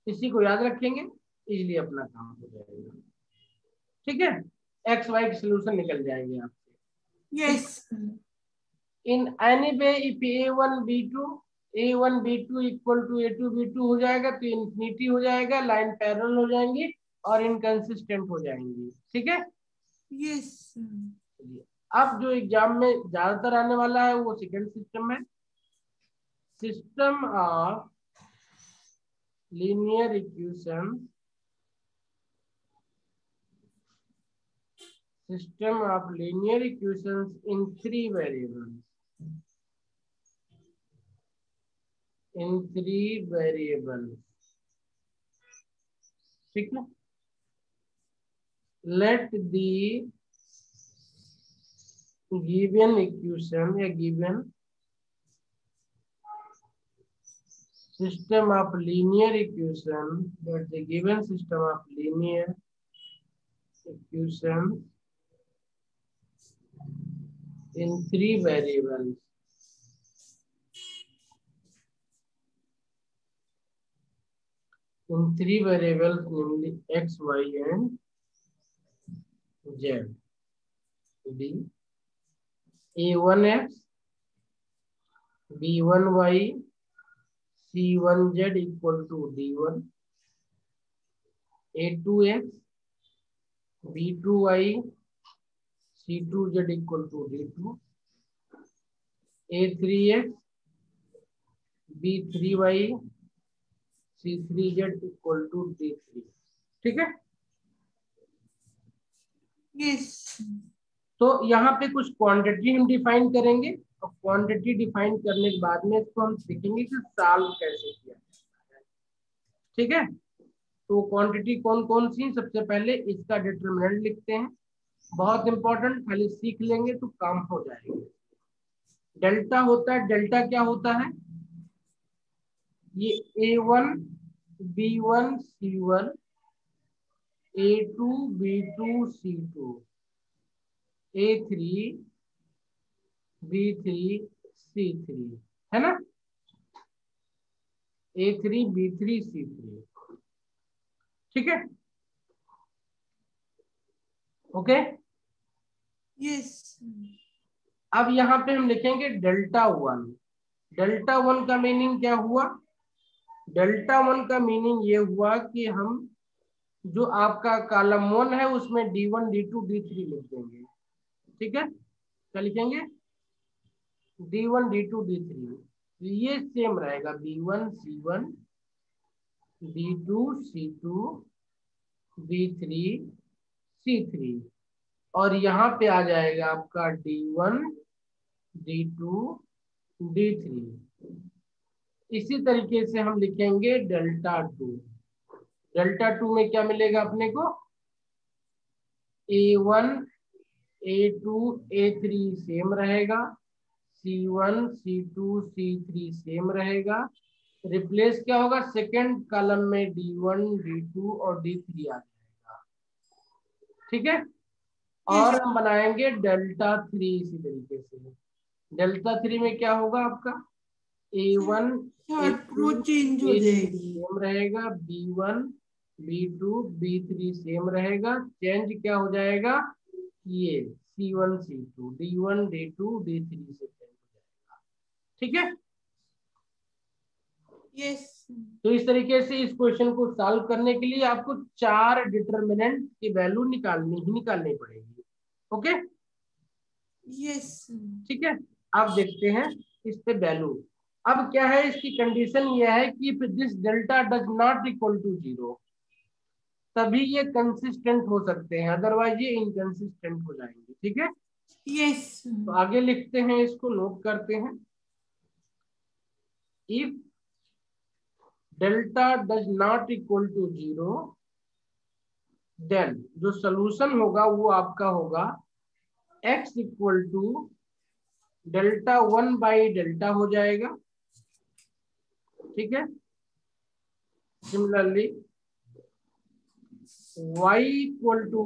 इसी को याद रखेंगे, इजीली अपना काम हो जाएगा। ठीक है, एक्स वाई के सोल्यूशन निकल जाएंगे आपसे। ठीक, yes in any way if a1 b2 equal to a2 b2 हो जाएगा तो इन्फिनिटी हो जाएगा, लाइन पैरेलल हो जाएंगी और इनकंसिस्टेंट हो जाएंगी। ठीक है, यस अब जो एग्जाम में ज्यादातर आने वाला है वो सेकंड सिस्टम है, system of linear equation system of linear equations in three variables. ठीक है. Let the given equation, a given system of linear equation, that the given system of linear equation in three variables. In three variables, namely x, y, and z. B a1x, b1y, c1z equal to d1, a2x, b2y, c2z equal to d2, a3x, b3y, c3z equal to d3. ठीक है. Yes. तो यहाँ पे कुछ quantity हम define करेंगे और quantity define करने के बाद में इसको हम सीखेंगे कि सॉल्व कैसे किया जाता है. ठीक है. तो क्वांटिटी कौन कौन सी. सबसे पहले इसका डिटरमिनेंट लिखते हैं. बहुत इंपॉर्टेंट, खाली सीख लेंगे तो काम हो जाएगा. डेल्टा होता है. डेल्टा क्या होता है. ये a1 b1 c1 a2 b2 c2 a3 b3 c3 है ना. a3 b3 c3. ठीक है. ओके. यस. अब यहाँ पे हम लिखेंगे डेल्टा वन. डेल्टा वन का मीनिंग क्या हुआ. डेल्टा वन का मीनिंग ये हुआ कि हम जो आपका कॉलम 1 है उसमें d1 d2 d3 लिख देंगे. ठीक है. क्या लिखेंगे. d1 d2 d3. ये सेम रहेगा. b1 c1 b2 c2 b3 c3 और यहाँ पे आ जाएगा आपका d1 d2 d3. इसी तरीके से हम लिखेंगे डेल्टा टू. डेल्टा टू में क्या मिलेगा अपने को. a1 a2 a3 सेम रहेगा. c1 c2 c3 सेम रहेगा. रिप्लेस क्या होगा. सेकेंड कॉलम में d1 d2 और d3 आ जाएगा. ठीक है. और हम बनाएंगे डेल्टा थ्री इसी तरीके से. डेल्टा थ्री में क्या होगा आपका. a1 वो चेंज हो जाएगी. सेम रहेगा. b1 b2 b3 सेम रहेगा. चेंज क्या हो जाएगा. ये c1 c2 d1 d2 d3 से चेंज हो जाएगा. ठीक है. यस. तो इस तरीके से इस क्वेश्चन को सॉल्व करने के लिए आपको 4 डिटरमिनेंट की वैल्यू निकालनी पड़ेगी. ओके. यस. ठीक है. अब देखते हैं इस पे वैल्यू. अब क्या है इसकी कंडीशन ये है कि if this delta does not equal to 0 तभी ये कंसिस्टेंट हो सकते हैं, अदरवाइज ये इनकंसिस्टेंट हो जाएंगे. ठीक है. यस. तो आगे लिखते हैं, इसको नोट करते हैं. If delta does not equal to 0 then जो सोल्यूशन होगा वो आपका होगा x equal to delta 1 by delta हो जाएगा. ठीक है. Similarly y equal to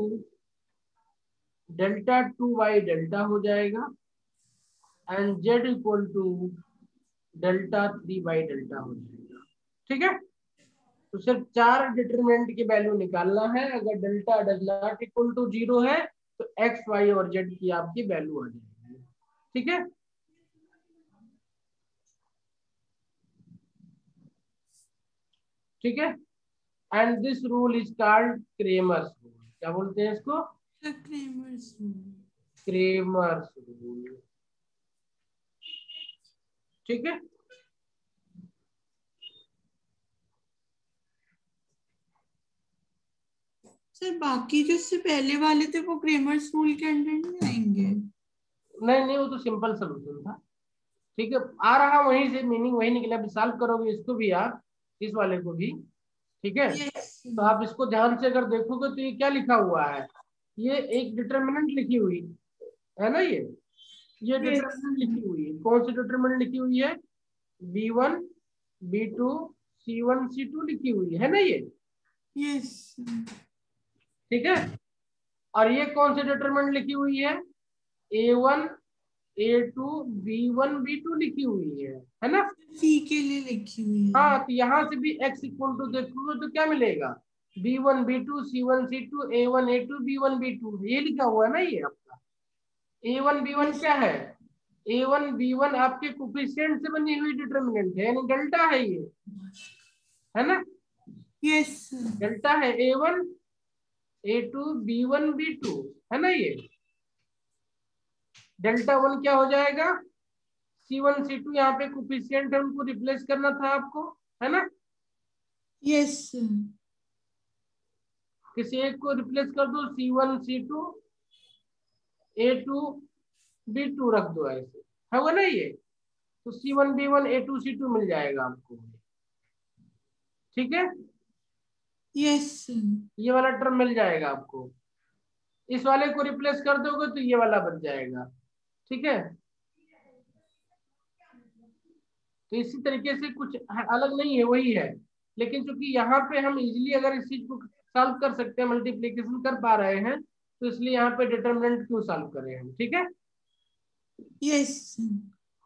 delta 2 by delta हो जाएगा and z equal to delta 3 by delta हो जाएगा. ठीक है. तो सिर्फ 4 डिटरमिनेंट की वैल्यू निकालना है. अगर delta does not equal to 0 है तो x, y और z की आपकी वैल्यू आ जाएगी. ठीक है. ठीक है. And this rule is called Cramer's rule. क्या बोलते हैं इसको. Cramer's rule. ठीक है. सर बाकी जो इससे पहले वाले थे वो क्रेमर्स रूल के अंडर नहीं आएंगे? नहीं नहीं, वो तो सिंपल सोल्यूशन था। ठीक है, आ रहा वहीं से, मीनिंग वही निकला। अभी सॉल्व करोगे इसको भी आप, इस वाले को भी। ठीक है, यस। तो आप इसको ध्यान से अगर देखोगे तो ये क्या लिखा हुआ है, ये एक डिटर्मिनेंट लिखी हुई है ना, ये यस। डिटर्मिनेंट लिखी हुई है। कौन सी डिटर्मिनेंट लिखी हुई है? B1 B2 C1 C2 लिखी हुई है ना ये। यस। ठीक है, और ये कौन सी डिटरमिनेंट लिखी हुई है? A1 A2 B1 B2 लिखी हुई है ना। सी के लिए लिखी हुई है। हाँ, तो यहां से भी x इक्वल टू देखोगे तो क्या मिलेगा? B1 B2 C1 C2 A1 A2 B1 B2, ये लिखा हुआ है ना ये आपका। A1 B1 क्या है? A1 B1 आपके कोफिशिएंट से बनी हुई डिटरमिनेंट है, यानी डेल्टा है ये, है ना। यस। डेल्टा है A1 A2 B1 B2, है ना ये। डेल्टा 1 क्या हो जाएगा? C1 C2, यहाँ पे कोफिशिएंट है, उनको रिप्लेस करना था आपको, है ना। यस। किसी एक को रिप्लेस कर दो, C1 C2 A2 B2 रख दो, ऐसे होगा ना ये। तो C1 B1 A2 C2 मिल जाएगा आपको। ठीक है, यस। ये वाला टर्म मिल जाएगा आपको। इस वाले को रिप्लेस कर दोगे तो ये वाला बच जाएगा। ठीक है, तो इसी तरीके से कुछ अलग नहीं है, वही है। लेकिन चूंकि यहाँ पे हम इजिली अगर इस चीज को सॉल्व कर सकते हैं, मल्टीप्लीकेशन कर पा रहे हैं, तो इसलिए यहाँ पे डिटरमिनेंट क्यों सॉल्व करें हम। ठीक है, यस।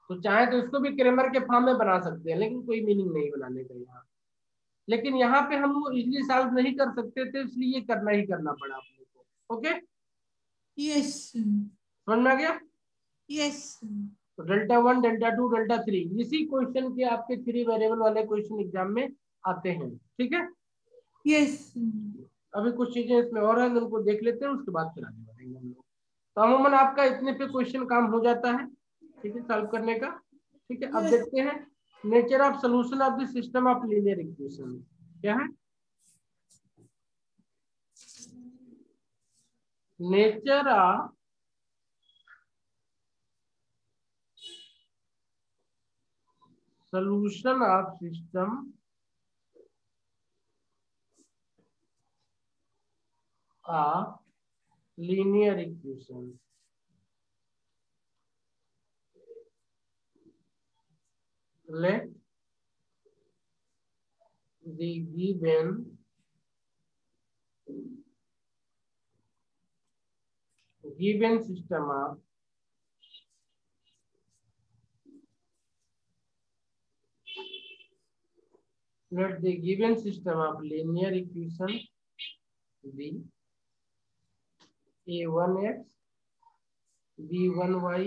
तो चाहे तो इसको भी क्रेमर के फॉर्म में बना सकते हैं, लेकिन कोई मीनिंग नहीं बनाने का यहाँ। लेकिन यहाँ पे हम वो इजिली सॉल्व नहीं कर सकते थे, इसलिए ये करना ही करना पड़ा अपने को। Okay, yes. समझ में आ गया। यस। तो डेल्टा 1 डेल्टा 2 डेल्टा 3, इसी क्वेश्चन के आपके 3 वेरिएबल वाले क्वेश्चन एग्जाम में आते हैं। ठीक है, यस। अभी कुछ चीजें इसमें और हैं, उनको देख लेते हैं, उसके बाद फिर आगे बढ़ेंगे हम लोग। तो अमूमन आपका इतने पे क्वेश्चन काम हो जाता है, ठीक है, सॉल्व करने का। ठीक है, अब देखते हैं nature of solution of the system of linear equation क्या है। Nature of solution of system of linear equation. Let the given system of let the given system of linear equation be a1x b1y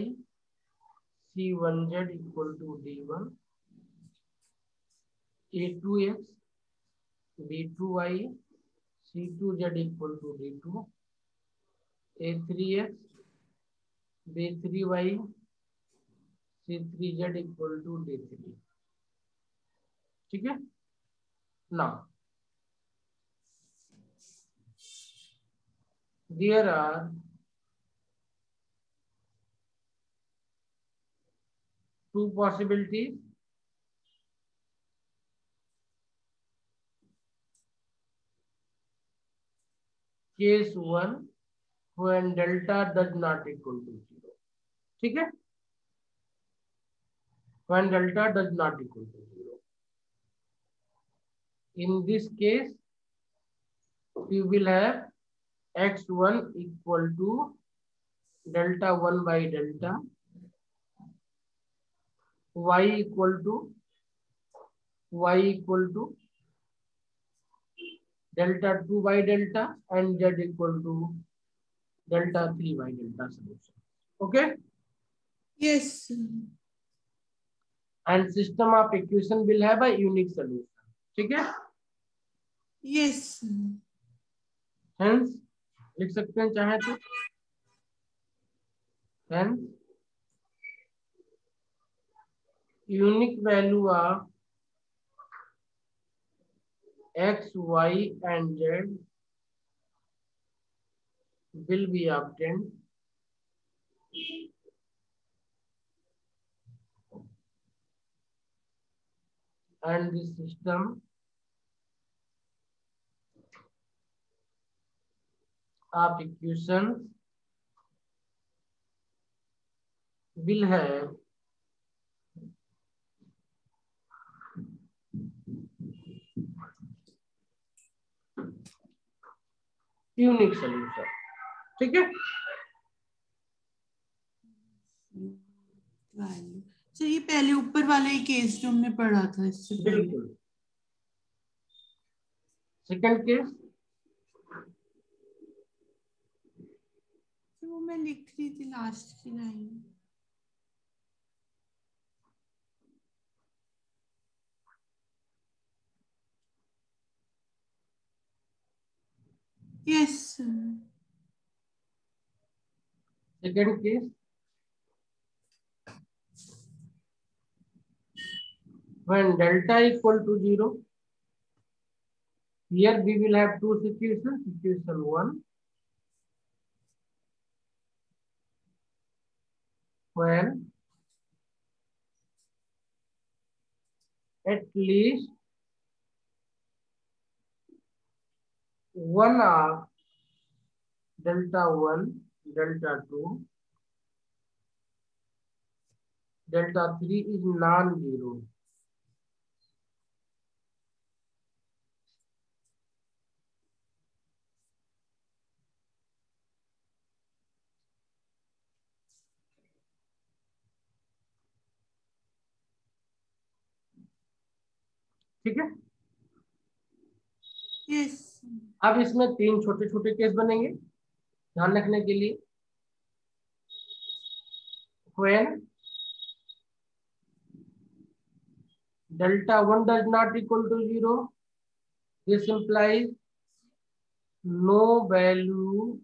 c1z equal to d1, a2x b2y c2z equal to d2, a3x b3y c3z equal to d3। ठीक है ना, there are two possibilities. Case 1 when delta does not equal to 0। ठीक है, when delta does not equal to 0, in this case you will have x1 equal to delta 1 by delta, y equal to delta 2 by delta, and z equal to delta 3 by delta solution। okay, yes. and system of equation will have a unique solution। ठीक है, yes. hence लिख सकते हैं चाहे तो, hence unique value of x, y and z will be obtained and the system of equations will have unique solution. ठीक है, sir ये पहले ऊपर वाला ही केस जो हमने पढ़ा था इससे पहले। बिल्कुल। सेकंड केस, वो मैं लिख रही थी लास्ट की line. Yes second case, when delta equal to 0, here we will have two situations. Situation 1, when at least one of delta 1, delta 2, delta 3 is non-zero. ठीक है, यस अब इसमें तीन छोटे छोटे केस बनेंगे ध्यान रखने के लिए। when delta 1 does not equal to 0, this implies no value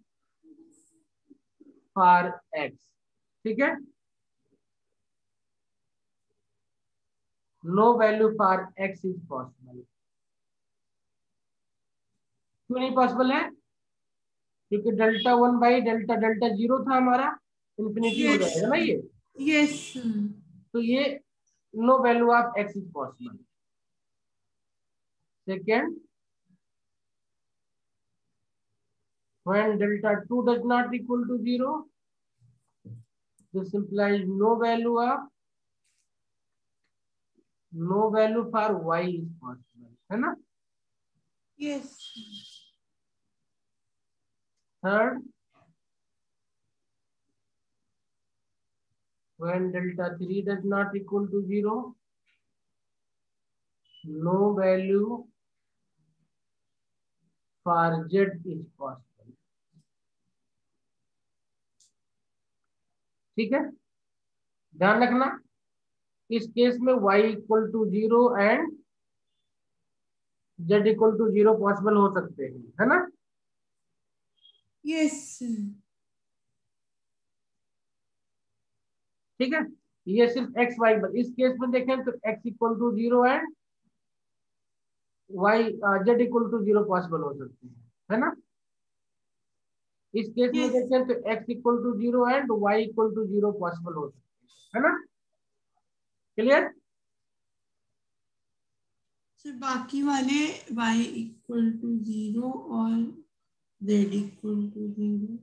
for x। ठीक है, no value for x is possible। क्यों नहीं पॉसिबल है? क्योंकि डेल्टा 1 बाई डेल्टा डेल्टा 0 था हमारा, इंफिनिटी हो जाएगा ना ये। यस तो ये no value of x is possible. Second, when delta 2 does not equal to 0, this implies no value for y is possible, है ना। Yes third, when delta 3 does not equal to 0, no value for z is possible। ठीक है, ध्यान रखना इस case में y equal to 0 and z equal to 0 possible हो सकते हैं, है ना। यस ठीक है, ये सिर्फ x y, इस केस में देखें तो x equal to 0 and y z equal to 0 possible हो सकते हैं, है ना। इस केस में देखें तो x equal to 0 and y equal to 0 possible हो सकते हैं, है ना। क्लियर? सर बाकी वाले y इक्वल टू 0 और z इक्वल टू 0,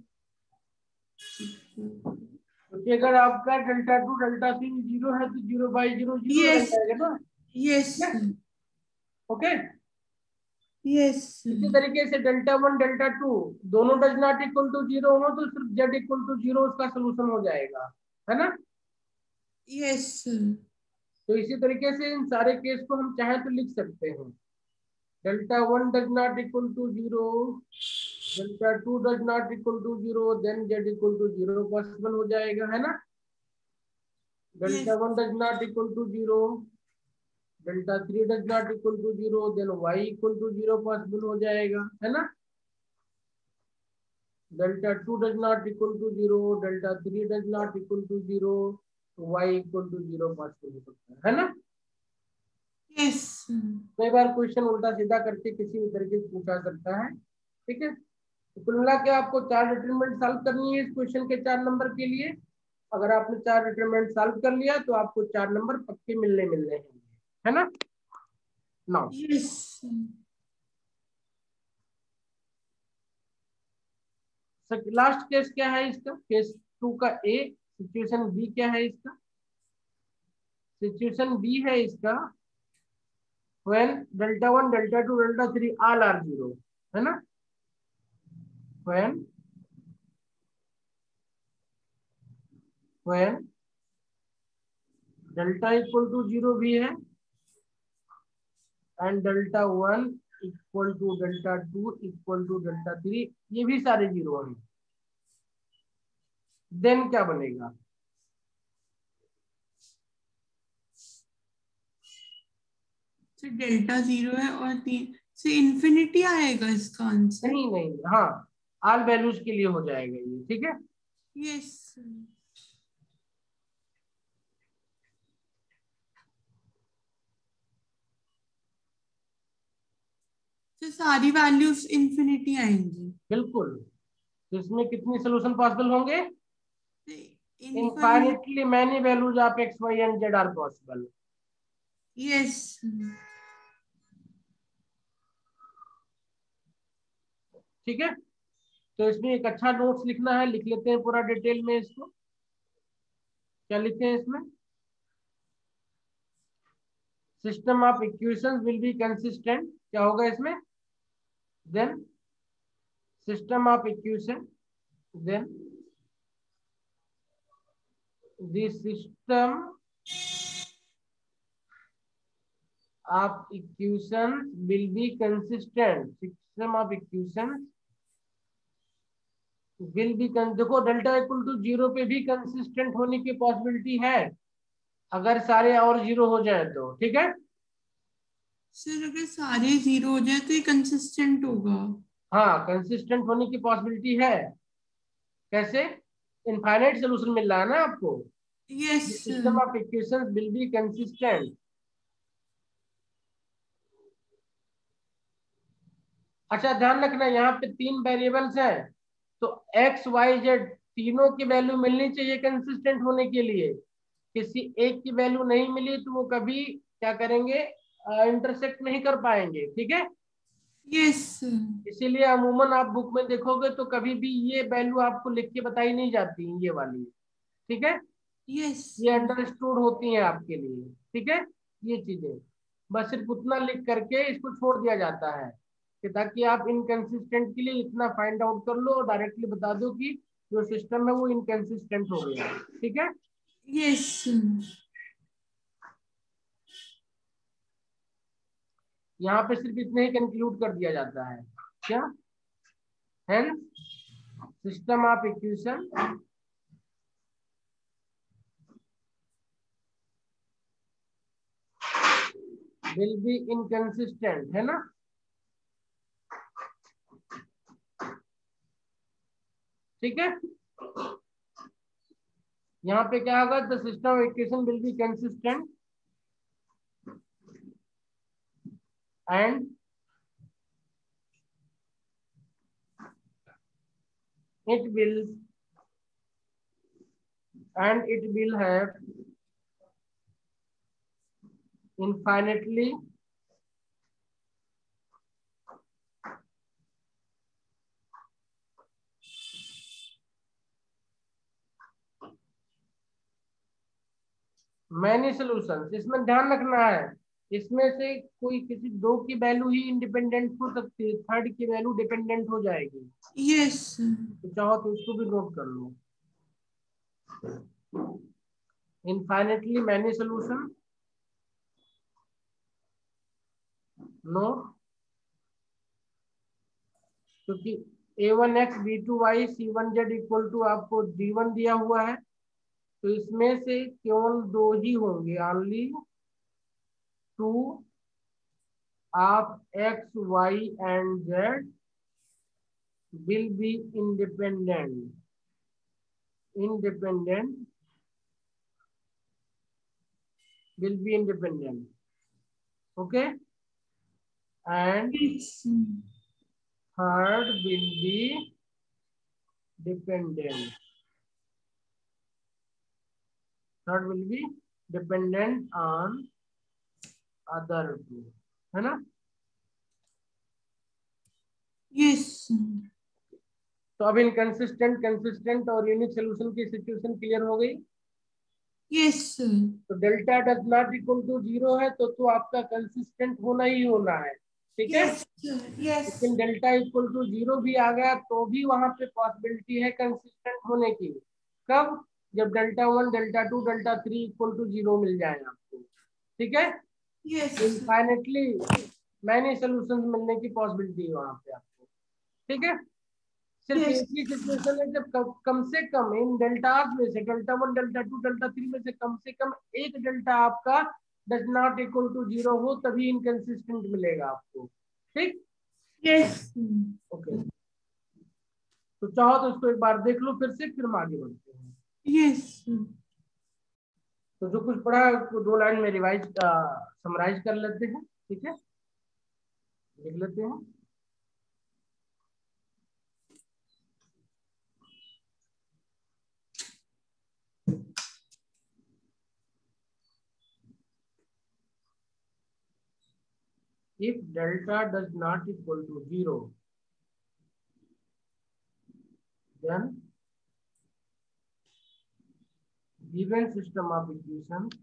क्योंकि अगर आपका डेल्टा 2 डेल्टा 3 0 है तो 0 बाई 0 0 रह जाएगा ना। यस ओके, यस इसी तरीके से डेल्टा 1 डेल्टा 2 दोनों डज नॉट इक्वल टू 0 हो तो सिर्फ z इक्वल टू 0 उसका सोल्यूशन हो जाएगा, है ना। यस तो इसी तरीके से इन सारे केस को हम चाहे तो लिख सकते हैं। Delta 1 does not equal to 0, delta 2 does not equal to 0, then z equal to 0 possible हो जाएगा, है ना। Delta 1 does not equal to 0, delta 3 does not equal to 0, then y equal to 0 possible हो जाएगा, है ना। Delta 2 does not equal to 0, delta 3 does not equal to 0, y equal to 0 possible हो सकता है ना। यस कई बार क्वेश्चन उल्टा सीधा करके किसी भी तरीके से पूछा सकता है, ठीक है। तो कुल मिला के आपको 4 डिटरमिनेंट सॉल्व करनी है इस क्वेश्चन के 4 नंबर के लिए। अगर आपने 4 डिटरमिनेंट सॉल्व कर लिया तो आपको 4 नंबर पक्के मिलने हैं, है ना। नाउ यस लास्ट केस क्या है इसका, केस 2 का ए। सिचुएशन बी क्या है इसका, सिचुएशन बी है इसका when delta 1 delta 2 delta 3 all are 0, है ना। when delta इक्वल टू 0 भी है and delta 1 equal to delta 2 equal to delta 3, ये भी सारे 0 हैं, देन क्या बनेगा। सर डेल्टा 0 है और 3 से इन्फिनिटी आएगा इसका आंसर। नहीं नहीं, हाँ, ऑल वैल्यूज के लिए हो जाएगा ये, ठीक है। यस सर सारी वैल्यूज इन्फिनिटी आएंगी। बिल्कुल, तो इसमें कितनी सोल्यूशन पॉसिबल होंगे, infinite. Infinitely many values of x y and z are possible. Yes ठीक है, तो इसमें एक अच्छा नोट्स लिखना है, लिख लेते हैं पूरा डिटेल में इसको। क्या लिखते हैं इसमें, system of equations will be consistent, क्या होगा इसमें, then system of equation, then the system of equations will be consistent, system of equations will be, देखो डेल्टा इक्वल टू 0 पे भी कंसिस्टेंट होने की पॉसिबिलिटी है, अगर सारे और 0 हो जाए तो, ठीक है। सर अगर सारे 0 हो जाए तो ये कंसिस्टेंट होगा। हाँ, कंसिस्टेंट होने की पॉसिबिलिटी है, कैसे, इनफाइनाइट सोल्यूशन मिल रहा है ना आपको, yes system of equations will be consistent. अच्छा ध्यान रखना, यहाँ पे 3 वेरिएबल्स हैं, तो एक्स वाई जेड तीनों की वैल्यू मिलनी चाहिए कंसिस्टेंट होने के लिए। किसी एक की वैल्यू नहीं मिली तो वो कभी क्या करेंगे, इंटरसेक्ट नहीं कर पाएंगे, ठीक है। यस इसीलिए अमूमन आप बुक में देखोगे तो कभी भी ये वैल्यू आपको लिख के बताई नहीं जाती, ये वाली, ठीक है, यस ये अंडरस्टूड होती हैं आपके लिए, ठीक है। ये चीजें बस सिर्फ उतना लिख करके इसको छोड़ दिया जाता है कि ताकि आप इनकंसिस्टेंट के लिए इतना फाइंड आउट कर लो और डायरेक्टली बता दो कि जो सिस्टम है वो इनकंसिस्टेंट हो गया, ठीक है। यस यहाँ पे सिर्फ इतने ही कंक्लूड कर दिया जाता है, क्या, hence system of equation will be inconsistent, है ना। ठीक है, यहाँ पे क्या होगा, the system of equation will be consistent and it will it will have infinitely many solutions। इसमें ध्यान रखना है, इसमें से कोई किसी 2 की वैल्यू ही इंडिपेंडेंट हो सकती है, थर्ड की वैल्यू डिपेंडेंट हो जाएगी, यस तो चाहो तो इसको भी नोट कर लो, infinitely many solution, नो, क्योंकि a1x b2y c1z equal to आपको d1 दिया हुआ है, तो इसमें से केवल 2 ही होंगे, only 2 of x, y and z will be independent, will be independent, okay, and yes third will be dependent. Third will be dependent on other two, है ना? यस तो अब इनकंसिस्टेंट, कंसिस्टेंट और यूनिक सोल्यूशन की situation clear हो गई। Yes तो delta does not equal to 0 है तो आपका कंसिस्टेंट होना ही होना है, ठीक है। यस यस लेकिन डेल्टा इक्वल टू 0 भी आ गया तो भी वहां पे पॉसिबिलिटी है कंसिस्टेंट होने की। कब? जब डेल्टा 1, डेल्टा 2, डेल्टा 3 इक्वल टू 0 मिल जाए आपको, ठीक है। यस इनफाइनेटली मैनी सोल्यूशंस मिलने की पॉसिबिलिटी है वहां पे आपको, ठीक है। सिर्फ यस एक ही सिचुएशन है जब कम से कम इन डेल्टास में से डेल्टा 1, डेल्टा 2, डेल्टा 3 में से कम एक डेल्टा आपका डज नॉट इक्वल टू 0 हो, तभी इनकंसिस्टेंट मिलेगा आपको, ठीक। यस ओके, तो चाहो तो इसको एक बार देख लो फिर से, फिर हम आगे बढ़ते हैं। यस तो जो कुछ पढ़ा है उसको 2 लाइन में रिवाइज समराइज कर लेते हैं, ठीक है, लिख लेते हैं। If delta does not equal to 0, then given system of equations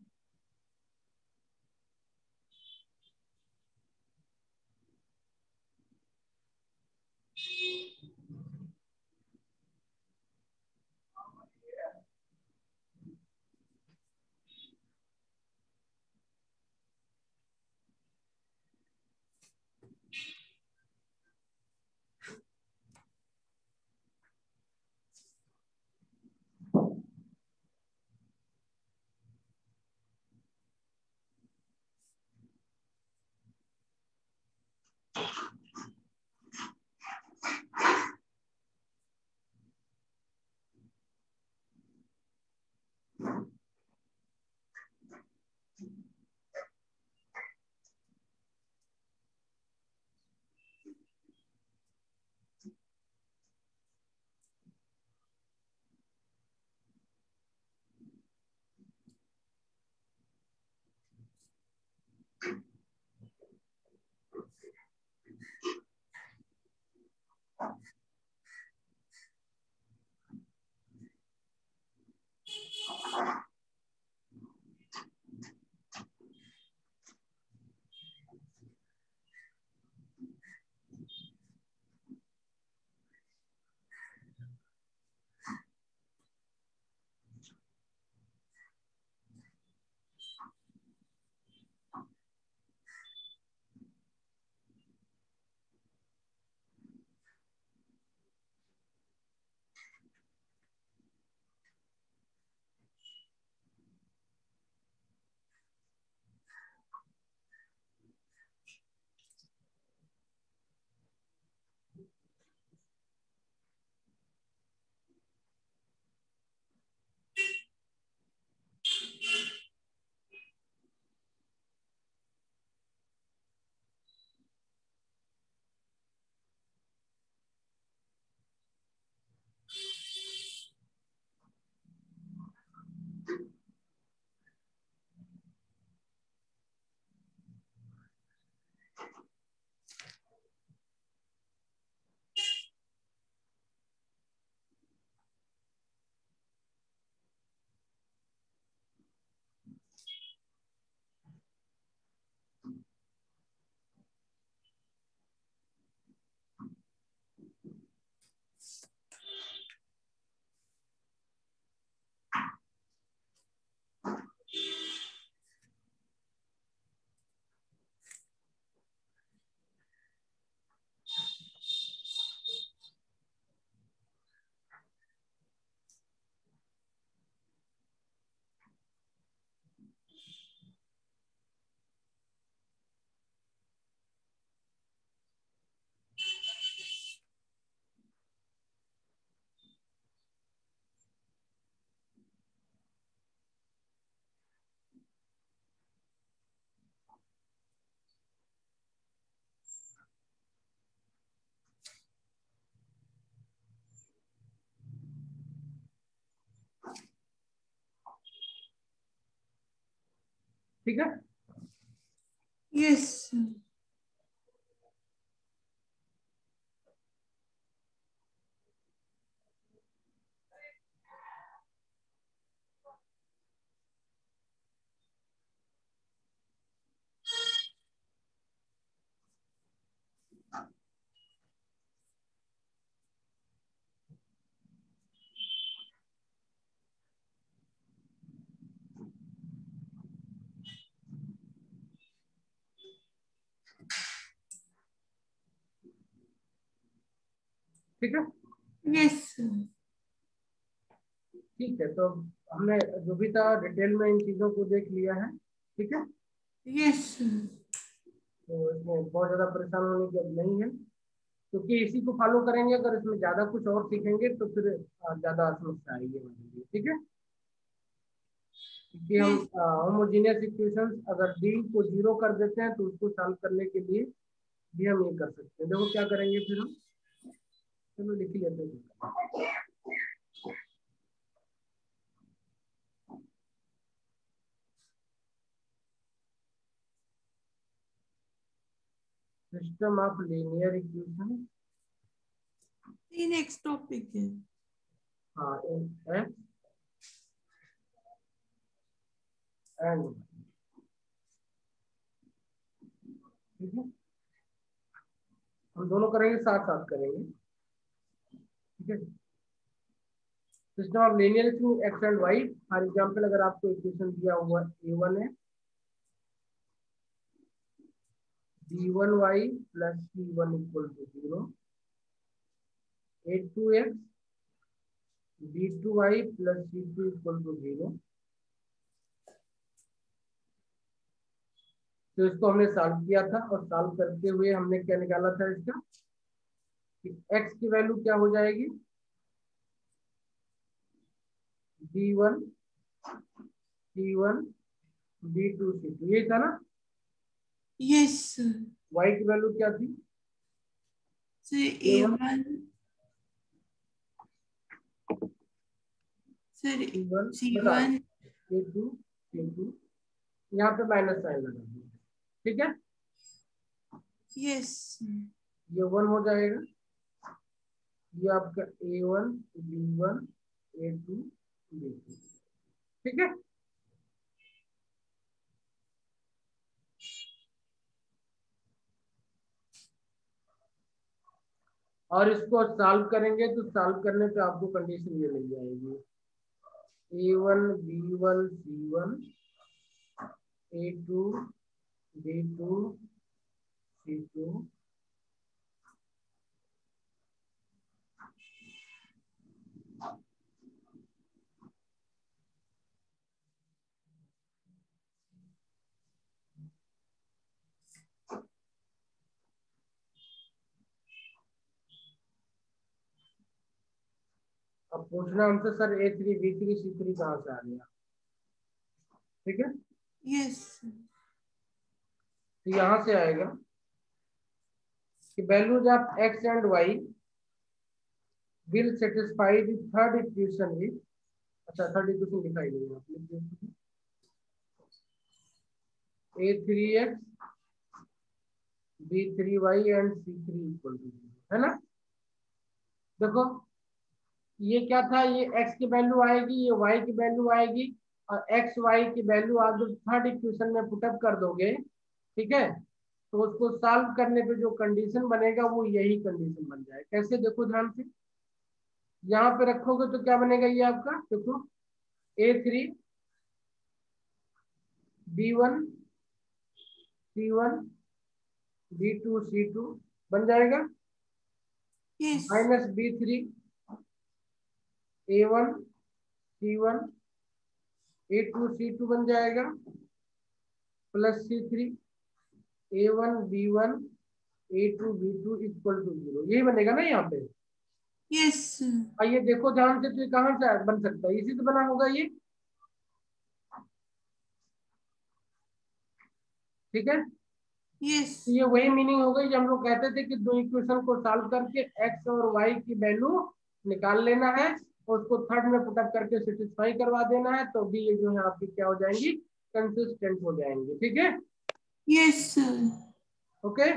ठीक है। यस ठीक है। यस ठीक है, तो हमने जो भी था डिटेल में इन चीजों को देख लिया है। ठीक है, यस तो इसमें बहुत ज्यादा परेशान होने की अब नहीं है, क्योंकि इसी को फॉलो करेंगे। अगर इसमें ज्यादा कुछ और सीखेंगे तो फिर ज्यादा समस्या आएगी हमारे लिए। ठीक है, क्योंकि हम यस होमोजीनियस इक्वेशंस अगर डी को जीरो कर देते हैं तो उसको सॉल्व करने के लिए भी हम ये कर सकते हैं। देखो क्या करेंगे फिर हम, चलो लिख ही लेते हैं। सिस्टम ऑफ लीनियर इक्वेशन ये नेक्स्ट टॉपिक है। इन एक्स एंड, ठीक है, हम दोनों करेंगे, साथ साथ करेंगे। ठीक है, system of linear x and y. For example अगर आपको इक्वेशन दिया हुआ a1 है b1y plus c1 equal to 0, a2x b2y plus c2 equal to 0, तो इसको हमने सॉल्व किया था और सॉल्व करते हुए हमने क्या निकाला था इसका कि x की वैल्यू क्या हो जाएगी, b1 c1 b2 c2, ये था ना। यस y की वैल्यू क्या थी, से a1 A1 सर c1 बता C1 a2 c2, यहाँ पे माइनस साइन लगा दिया। ठीक है, यस ये 1 हो जाएगा, ये आपका a1 b1 a2 b2। ठीक है, और इसको सॉल्व करेंगे तो सॉल्व करने पे आपको कंडीशन ये मिल जाएगी, a1 b1 c1 a2 b2 c2 अब पूछना हमसे सर a3 b3 c3 कहाँ से आ गया। ठीक है, यस तो यहाँ से आएगा कि values of x and y will satisfy the third equation with, अच्छा थर्ड इक्वेशन दिखाई देगी आपने, a3x b3y and c3 equal to 0, है ना। देखो ये क्या था, ये x की वैल्यू आएगी, ये y की वैल्यू आएगी, और x y की वैल्यू आप जब थर्ड इक्वेशन में पुटअप कर दोगे, ठीक है, तो उसको सॉल्व करने पे जो कंडीशन बनेगा वो यही कंडीशन बन जाए। कैसे, देखो ध्यान से, यहाँ पे रखोगे तो क्या बनेगा, ये आपका देखो a3 b1 c1 b2 c2 बन जाएगा, yes minus b3 a1 c1 a2 c2 बन जाएगा, plus c3 a1 b1 a2 b2 equal to 0, यही बनेगा ना यहाँ पे। यस आइए देखो ध्यान से, तो ये कहाँ से बन सकता है, इसी से बना होगा ये। ठीक है, यस तो ये वही मीनिंग हो गई जब हम लोग कहते थे कि दो इक्वेशन को सॉल्व करके x और y की वैल्यू निकाल लेना है और उसको थर्ड में पुटअप करके सेटिस्फाई करवा देना है, तो भी ये जो है आपकी क्या हो जाएंगी, कंसिस्टेंट हो जाएंगे। ठीक है, यस सर। ओके।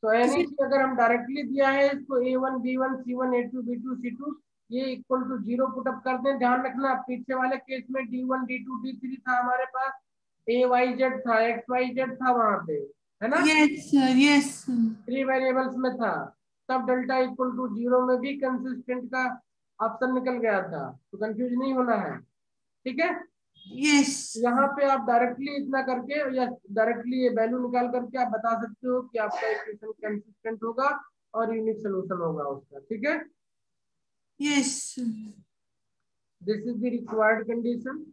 तो यानी कि अगर हम डायरेक्टली दिया है इसको A1 B1 C1 A2 B2 C2 ये इक्वल टू 0 पुटअप कर दें। ध्यान रखना पीछे वाले केस में D1 D2 D3 था हमारे पास, AYZ था, XYZ था वहां पे, है ना, yes sir, yes sir. 3 variables में था। तब डेल्टा इक्वल टू 0 में भी कंसिस्टेंट का ऑप्शन निकल गया था, तो कंफ्यूज नहीं होना है। ठीक है, यस। यहाँ पे आप डायरेक्टली इतना करके या डायरेक्टली ये वैल्यू निकाल करके आप बता सकते हो कि आपका इक्वेशन कंसिस्टेंट होगा और यूनिक सोल्यूशन होगा उसका। ठीक है, yes. This is the required condition.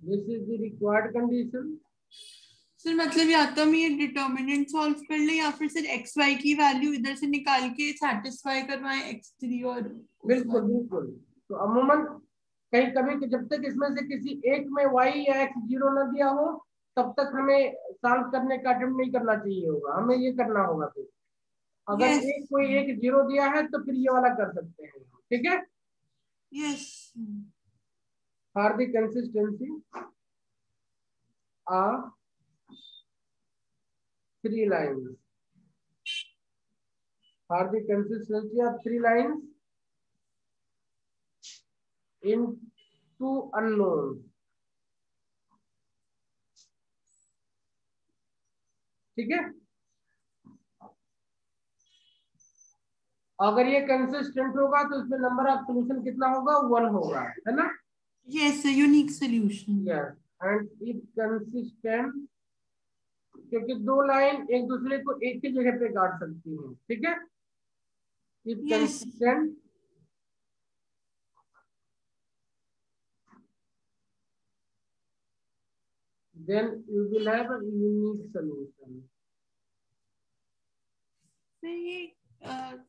This is the required condition. Sir मतलब या तो हम ये डिटर्मिनेंट सॉल्व कर ले या फिर सर एक्स वाई की वैल्यू इधर से निकाल के सेटिस्फाई करवाएं x3 और बिल्कुल बिल्कुल। तो अमूमन कहीं कभी जब तक इसमें से किसी एक में y या x 0 न दिया हो तब तक हमें सॉल्व करने का अटेम्प्ट नहीं करना चाहिए होगा, हमें ये करना होगा। फिर अगर यस। एक कोई एक 0 दिया है तो फिर ये वाला कर सकते हैं। ठीक है, yes. For the consistency of 3 lines, for the consistency of 3 lines in 2 unknowns। ठीक है, अगर ये कंसिस्टेंट होगा तो इसमें नंबर ऑफ सोल्यूशन कितना होगा, 1 होगा, है ना। Yes unique solution. Yes, and if consistent, क्योंकि 2 लाइन एक दूसरे को एक ही जगह पे काट सकती हैं। ठीक है, if yes. Consistent then you will have a unique solution। तो ये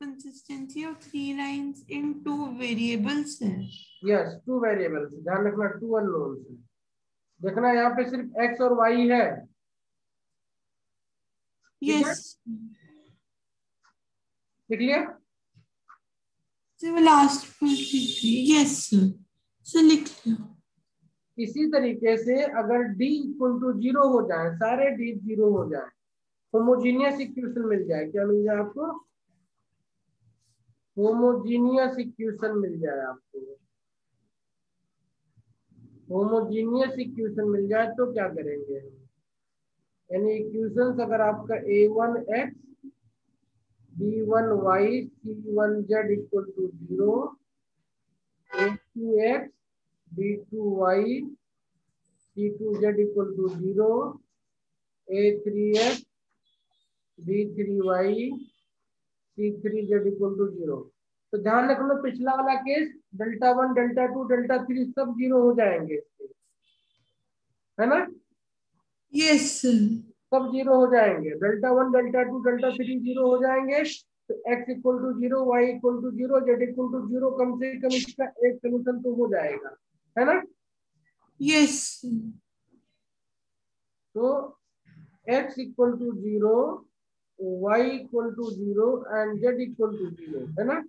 consistency of 3 lines in 2 variables है। यस, 2 वेरिएबल्स, ध्यान रखना 2 अननोन्स है। देखना यहाँ पे सिर्फ x और y है। ठीक है, यस। लिख लिया। सर वो लास्ट पार्ट लिख लिया। यस सर, सर लिख लिया। इसी तरीके से अगर d इक्वल टू 0 हो जाए, सारे d 0 हो जाए, होमोजीनियस इक्वेशन मिल जाए। क्या मिल जाए आपको, होमोजीनियस इक्वेशन मिल जाए आपको। होमोजीनियस इक्वेशन मिल जाए तो क्या करेंगे हम, यानी इक्वेशंस अगर आपका a1x b1y c1z equal to 0, a2x b2y c2z equal to 0, a3x b3y c3z equal to 0। तो ध्यान रखना पिछला वाला केस डेल्टा 1 डेल्टा 2 डेल्टा 3 सब 0 हो जाएंगे इसके, है ना, यस सर। सब 0 हो जाएंगे। डेल्टा 1 डेल्टा 2 डेल्टा 3 0 हो जाएंगे। तो x equal to 0 y equal to 0 z equal to 0, कम से कम इसका एक सोल्यूशन तो हो जाएगा, है ना। यस। तो x equal to 0, y equal to 0 and z equal to 0, है ना,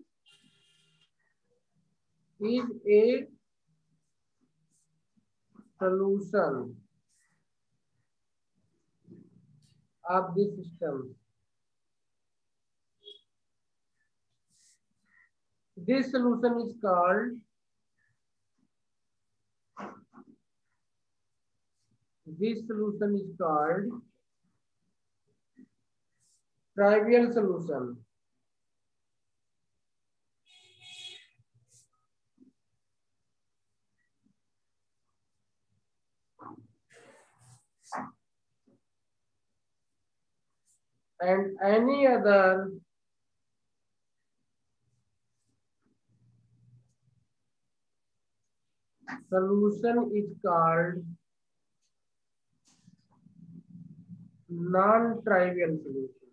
is a solution of this system। This solution is called trivial solution। And any other solution is called non-trivial solution।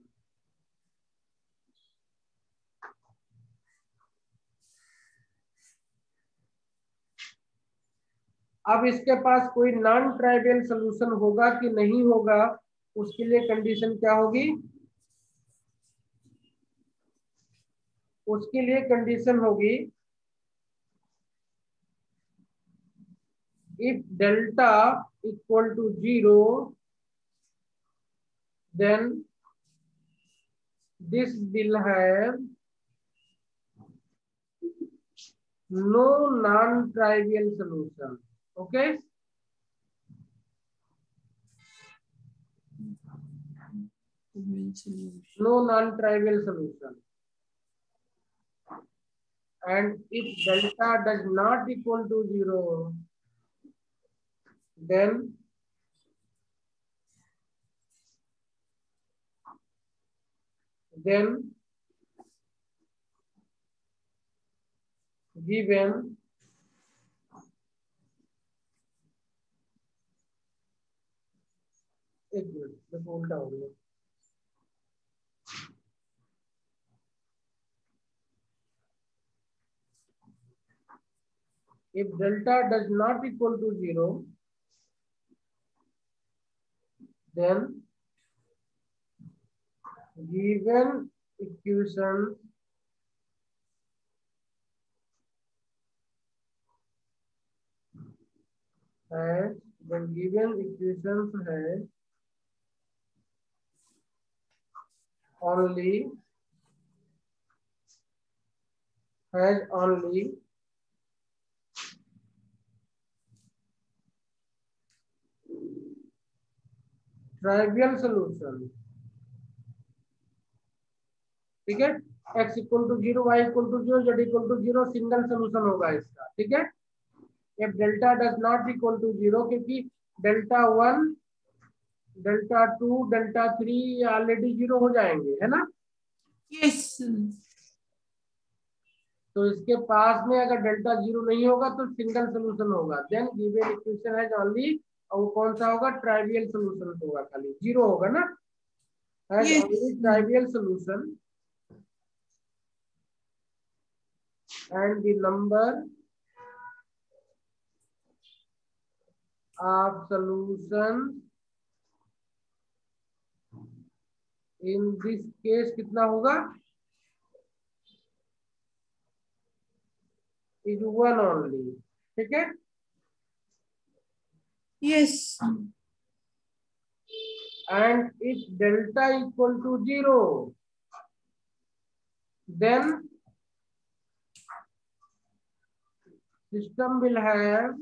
अब इसके पास कोई non trivial solution होगा कि नहीं होगा, उसके लिए कंडीशन क्या होगी, उसके लिए कंडीशन होगी if delta equal to 0 then this will have no non-trivial solution. Okay, no non-trivial solution. And if delta does not equal to 0 then given एक मिनट मैं उल्टा हो गया if delta does not equal to 0 then given equation has only trivial solution. ठीक है, x equal to 0, y equal to 0, z equal to 0, single solution होगा इसका. ठीक है, if delta does not equal to 0, क्योंकि डेल्टा 1, डेल्टा 2, डेल्टा 3 ऑलरेडी 0 हो जाएंगे, है ना. यस. तो इसके पास में अगर डेल्टा 0 नहीं होगा तो सिंगल सोल्यूशन होगा. देन गिवन इक्वेशन है ओनली, और वो कौन सा होगा, ट्राइवियल सोल्यूशन होगा, खाली 0 होगा ना. Has only trivial solution and the number of solutions in this case कितना होगा, is 1 only. ठीक है. Yes. And if delta equal to 0 then system will have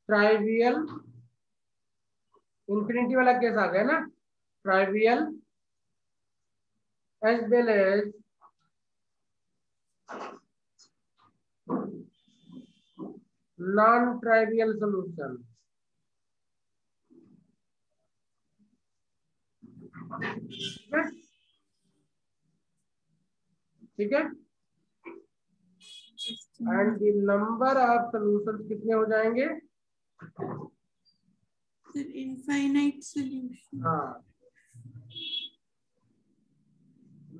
trivial, infinity वाला केस आ गया ना, trivial as well as non-trivial solution. ठीक है. And the number of solutions कितने हो जाएंगे, इनफाइनाइट सॉल्यूशन. हाँ,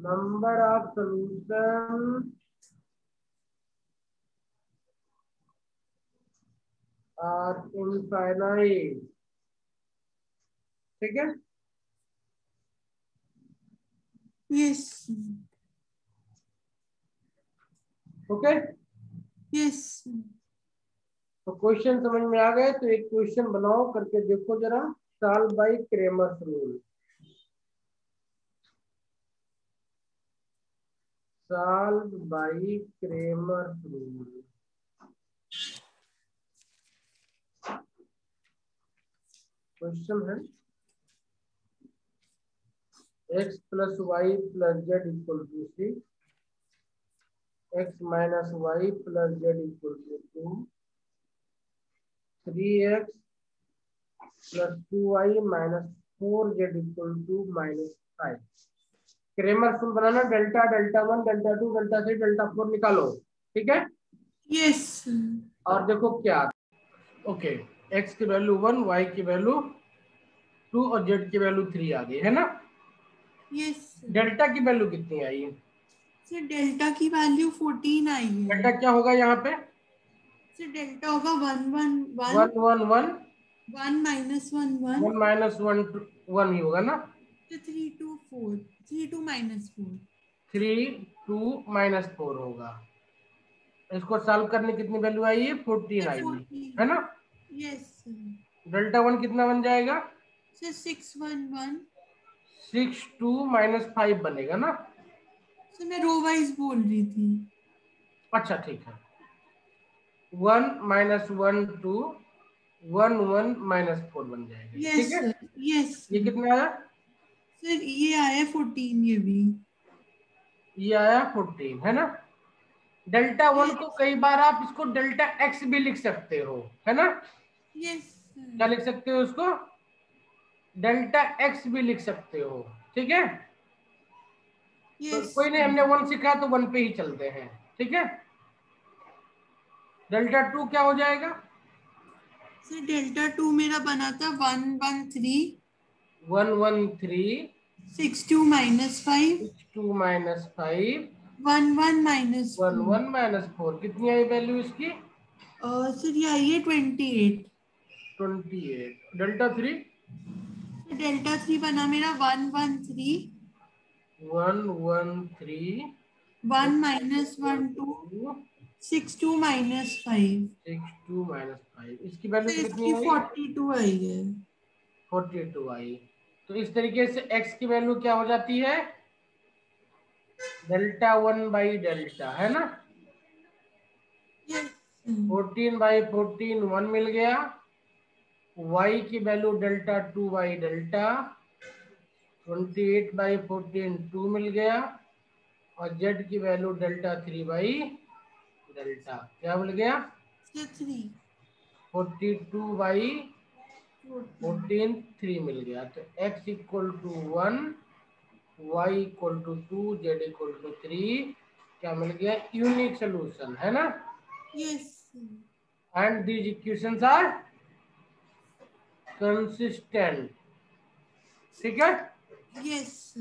number of solution are infinite. ठीक है. यस. ओके. यस. तो क्वेश्चन समझ में आ गए तो एक क्वेश्चन बनाओ, करके देखो जरा. Solve by Cramer's rule. Solve by Cramer's rule. Question है x plus y plus z equal to 6, x minus y plus z equal to 2, 3x plus 2y minus 4z equal to -5. Cramer rule बनाना, delta, delta 1, delta 2, delta 3, delta 4 निकालो. ठीक है. Yes. और देखो क्या, okay, x की value 1, y की value 2 और z की वैल्यू 3 आ गई है ना. यस. डेल्टा की वैल्यू कितनी आई है, सर डेल्टा की वैल्यू 14 आई है. डेल्टा क्या होगा यहाँ पे, सर डेल्टा होगा 1 1 1 1 1 1 1 -1 1 1 -1 1 ही होगा ना. तो 3 2 4 3 2 -4 3 2 -4 होगा। इसको सॉल्व करने कितनी वैल्यू आई है? 14 आई है 14 ना। यस डेल्टा 1 कितना बन जाएगा? सर 611 6 2 -5 बनेगा ना। सर मैं रो वाइज बोल रही थी। अच्छा ठीक है। 1 -1 2 1 1 -4 बन जाएगा। यस ठीक है, सर यस ये कितना आया? सर ये आया 14 ये भी। ये आया 14 है ना। डेल्टा 1 को यस कई बार आप इसको डेल्टा एक्स भी लिख सकते हो, है ना। यस क्या लिख सकते हो उसको? डेल्टा एक्स भी लिख सकते हो। ठीक है, तो यस कोई नहीं, हमने 1 सीखा तो 1 पे ही चलते हैं। ठीक है, डेल्टा 2 क्या हो जाएगा? सर डेल्टा 2 मेरा बना था 113 113 6 2 -5 6 2 -5 1 1 1 -4 1 -4 कितनी आई वैल्यू इसकी? सर ये आई है 28। 28। डेल्टा 3? डेल्टा 3 बना मेरा 113 113 1 -12 6 2 -5 6 2 -5 इसकी वैल्यू सर कितनी इसकी आई? 42 आई है। 42 आई। तो इस तरीके से x की वैल्यू क्या हो जाती है? डेल्टा 1 बाई डेल्टा, है ना। यस 14/14 1 मिल गया। y की वैल्यू डेल्टा 2 बाई डेल्टा 28/14 2 मिल गया। और z की वैल्यू डेल्टा 3 बाई डेल्टा क्या मिल गया? सर 3 14 42/14 3 मिल गया। तो x equal to 1 y equal to 2 z equal to 3 क्या मिल गया? यूनिक सोल्यूशन, है ना। Yes and these equations are consistent. ठीक है, यस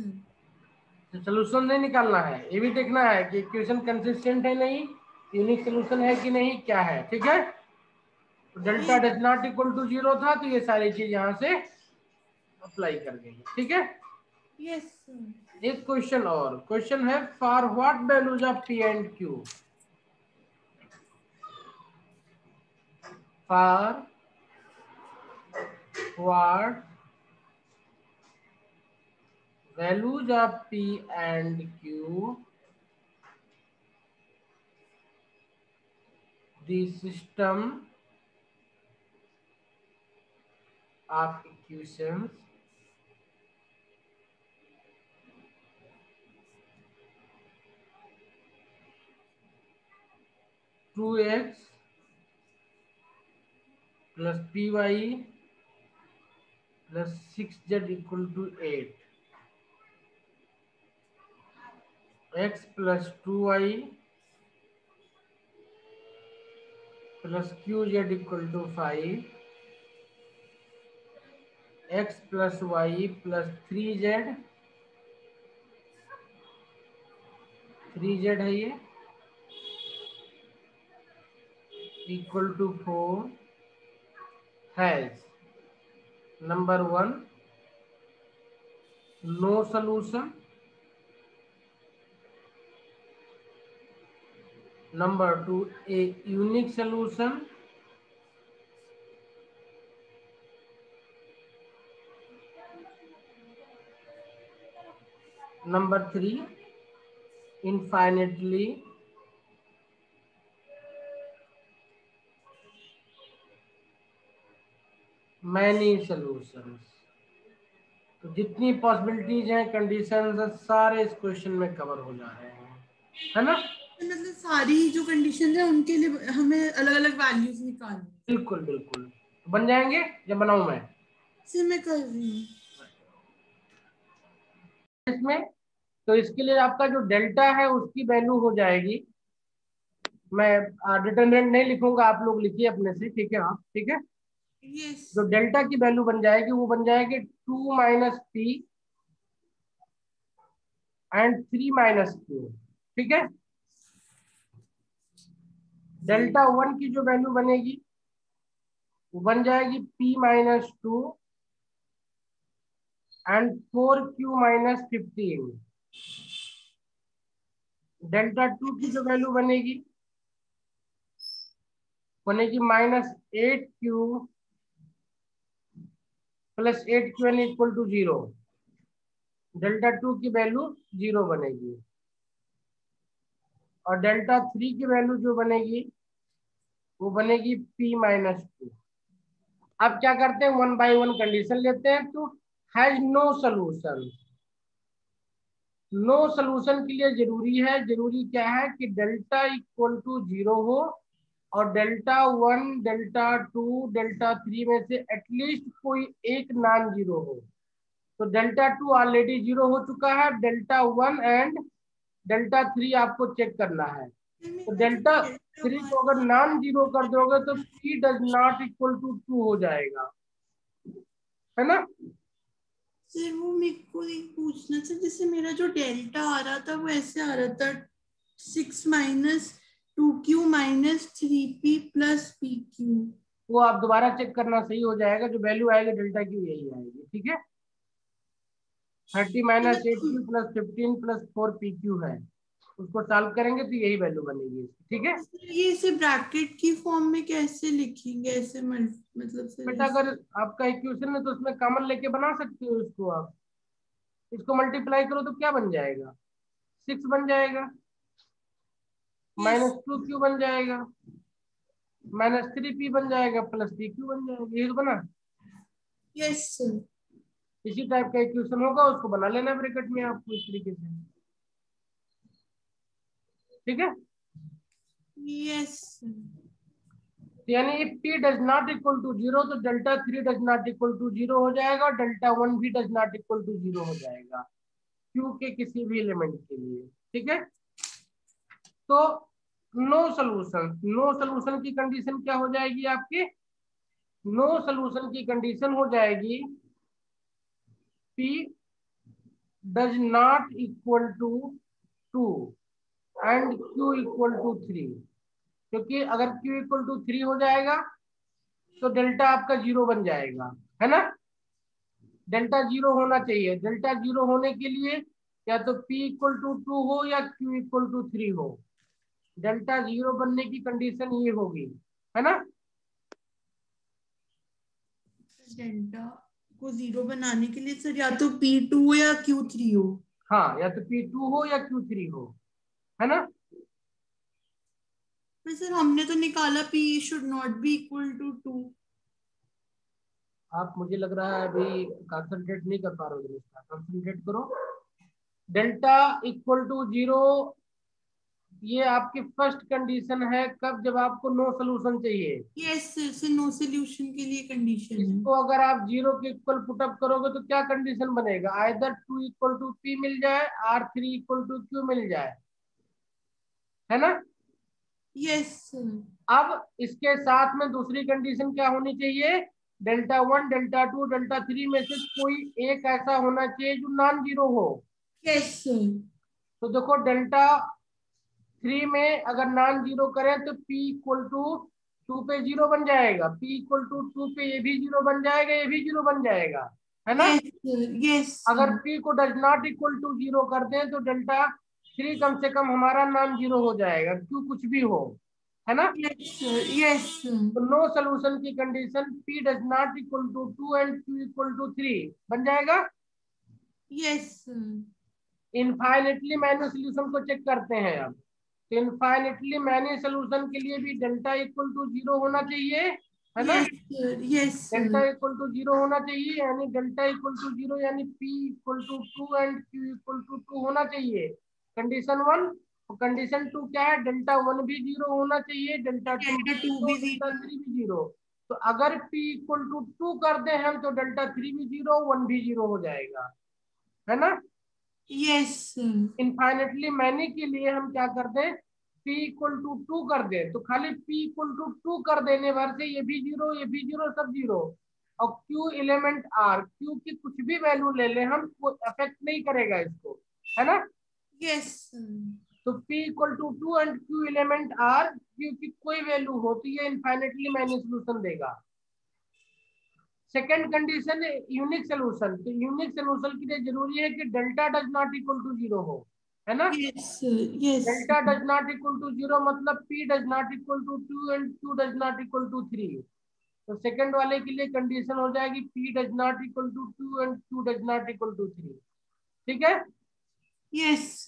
तो सोल्यूशन नहीं निकालना है, ये भी देखना है कि इक्वेशन कंसिस्टेंट है नहीं, यूनिक सोल्यूशन है कि नहीं, क्या है। ठीक है, तो delta yes does not equal to 0 था, तो ये सारी चीज यहाँ से अप्लाई कर गई। ठीक है, यस एक क्वेश्चन और। क्वेश्चन है for what values of P and Q. For what values of P and Q, the system of equations 2x plus py plus 6z equal to 8, x plus 2y plus qz equal to 5, x plus y plus 3z 3z है ये equal to 4 has number 1 no solution, number 2 a unique solution, number 3 infinitely many solutions। तो जितनी possibilities हैं, conditions हैं, सारे इस question में cover हो जा रहे हैं, है ना। मतलब सारी जो कंडीशन है उनके लिए हमें अलग अलग वैल्यूज निकालनी है। बिल्कुल बिल्कुल, बन जाएंगे जब बनाऊं मैं से मैं कर रही हूँ। इसमें। तो इसके लिए आपका जो डेल्टा है उसकी वैल्यू हो जाएगी, मैं डिटरमिनेंट नहीं लिखूंगा, आप लोग लिखिए अपने से। ठीक है, आप ठीक है। यस जो डेल्टा की वैल्यू बन जाएगी वो बन जाएगी 2 minus P and 3 minus Q. ठीक है, डेल्टा 1 की जो वैल्यू बनेगी वो बन जाएगी p -2 and 4q minus 15। Delta 2 की जो वैल्यू बनेगी -8q plus 8qn equal to 0। Delta 2 की वैल्यू 0 बनेगी और डेल्टा 3 की वैल्यू जो बनेगी वो बनेगी p माइनस 2। अब क्या करते हैं, 1 बाय 1 कंडीशन लेते हैं। तो has no solution. No solution के लिए जरूरी क्या है कि डेल्टा इक्वल टू 0 हो और डेल्टा 1, डेल्टा 2, डेल्टा 3 में से एटलीस्ट कोई एक नॉन जीरो हो। तो डेल्टा 2 ऑलरेडी 0 हो चुका है, डेल्टा 1 एंड डेल्टा 3 आपको चेक करना है। तो डेल्टा 3 को अगर नॉन जीरो कर दोगे तो p does not equal to 2 हो जाएगा, है ना। सर वो मेरे को एक पूछना था, जैसे मेरा जो डेल्टा आ रहा था वो ऐसे आ रहा था 6 minus 2q minus 3p plus pq। वो आप दोबारा चेक करना, सही हो जाएगा। जो वैल्यू आएगी डेल्टा की यही आएगी, ठीक है। 30 minus 8q plus 15 plus 4pq है, उसको सॉल्व करेंगे तो यही वैल्यू बनेगी, ठीक है। ये इसे ब्रैकेट की फॉर्म में कैसे लिखेंगे, ऐसे मतलब सर बेटा अगर आपका इक्वेशन है तो उसमें कॉमन लेके बना सकते हो इसको। आप इसको मल्टीप्लाई करो तो क्या बन जाएगा, 6 बन जाएगा, -2q बन जाएगा, -3p बन जाएगा, प्लस pq बन जाएगा। ये तो बना। Yes sir. इसी टाइप का इक्वेशन होगा, उसको बना लेना ब्रैकेट में आपको इस तरीके से, ठीक है। यस तो यानी if p does not equal to 0 तो delta 3 does not equal to 0 हो जाएगा और डेल्टा 1 भी डज नॉट इक्वल टू 0 हो जाएगा q के किसी भी एलिमेंट के लिए, ठीक है। तो नो सोल्यूशन की कंडीशन क्या हो जाएगी आपकी, नो सोल्यूशन की कंडीशन हो जाएगी p does not equal to 2 and q equal to 3। क्योंकि अगर q इक्वल टू 3 हो जाएगा तो डेल्टा आपका 0 बन जाएगा, है ना। डेल्टा 0 होना चाहिए। डेल्टा 0 होने के लिए या तो p इक्वल टू 2 हो या q इक्वल टू 3 हो। डेल्टा 0 बनने की कंडीशन ये होगी, है ना। डेल्टा को 0 बनाने के लिए सर या तो p2 हो या q3 हो। हाँ, या तो p2 हो या q3 हो, है ना। पर सर हमने तो निकाला p should not be equal to 2। आप मुझे लग रहा है अभी कंसंट्रेट नहीं कर पा रहे हो, कंसंट्रेट करो। डेल्टा इक्वल टू 0 ये आपकी फर्स्ट कंडीशन है, कब, जब आपको नो सोल्यूशन चाहिए। यस सर, नो सोल्यूशन के लिए कंडीशन है। इसको अगर आप 0 के इक्वल पुटअप करोगे तो क्या कंडीशन बनेगा, आइदर 2 इक्वल टू p मिल जाए, r3 इक्वल टू q मिल जाए, है ना। Yes sir. अब इसके साथ में दूसरी कंडीशन क्या होनी चाहिए, डेल्टा 1, डेल्टा 2, डेल्टा 3 में से कोई एक ऐसा होना चाहिए जो नॉन जीरो हो। Yes sir. तो देखो डेल्टा 3 में अगर नॉन जीरो करें तो p इक्वल टू 2 पे 0 बन जाएगा, p इक्वल टू 2 पे ये भी 0 बन जाएगा, ये भी 0 बन जाएगा, है ना। Yes sir. यस अगर सर। p को डज नॉट इक्वल टू 0 कर दें तो डेल्टा 3 कम से कम हमारा नॉन जीरो हो जाएगा, q कुछ भी हो, है ना। Yes sir. Yes sir. तो नो सोल्यूशन की condition p does not equal to 2 and q equal to 3 बन जाएगा। Yes sir. Infinitely many solution को चेक करते हैं अब। तो इनफाइनेटली मैन्यू सोल्यूशन के लिए भी डेल्टा इक्वल टू 0 होना चाहिए, है ना। Yes sir. Yes delta sir. Equal to 0 होना चाहिए, यानी डेल्टा इक्वल टू 0 यानी p equal to 2 and q equal to 2 होना चाहिए, कंडीशन 1। कंडीशन 2 क्या है, डेल्टा 1 भी 0 होना चाहिए, डेल्टा 2 भी डेल्टा 2 0, भी डेल्टा 0। 3 भी 0। तो अगर p इक्वल टू 2 कर दे हम तो डेल्टा 3 भी 0, 1 भी 0 हो जाएगा, है ना। Yes sir. इनफाइनेटली मैनी के लिए हम क्या कर दें, p इक्वल टू 2 कर दें, तो खाली p इक्वल टू 2 कर देने भर से ये भी 0, ये भी 0, सब 0। और q एलिमेंट r, q की कुछ भी वैल्यू ले ले हम, वो अफेक्ट नहीं करेगा इसको, है ना। Yes sir. तो p equal to 2 and q element r, q की कोई वैल्यू हो तो ये इनफाइनेटली मैनी सोल्यूशन देगा। सेकेंड कंडीशन है यूनिक सोल्यूशन। तो यूनिक सोल्यूशन के लिए जरूरी है कि delta does not equal to 0 हो, है ना। Yes yes delta does not equal to 0 मतलब p does not equal to 2 and q does not equal to 3। तो सेकंड वाले के लिए कंडीशन हो जाएगी p does not equal to 2 and q does not equal to 3। ठीक है। Yes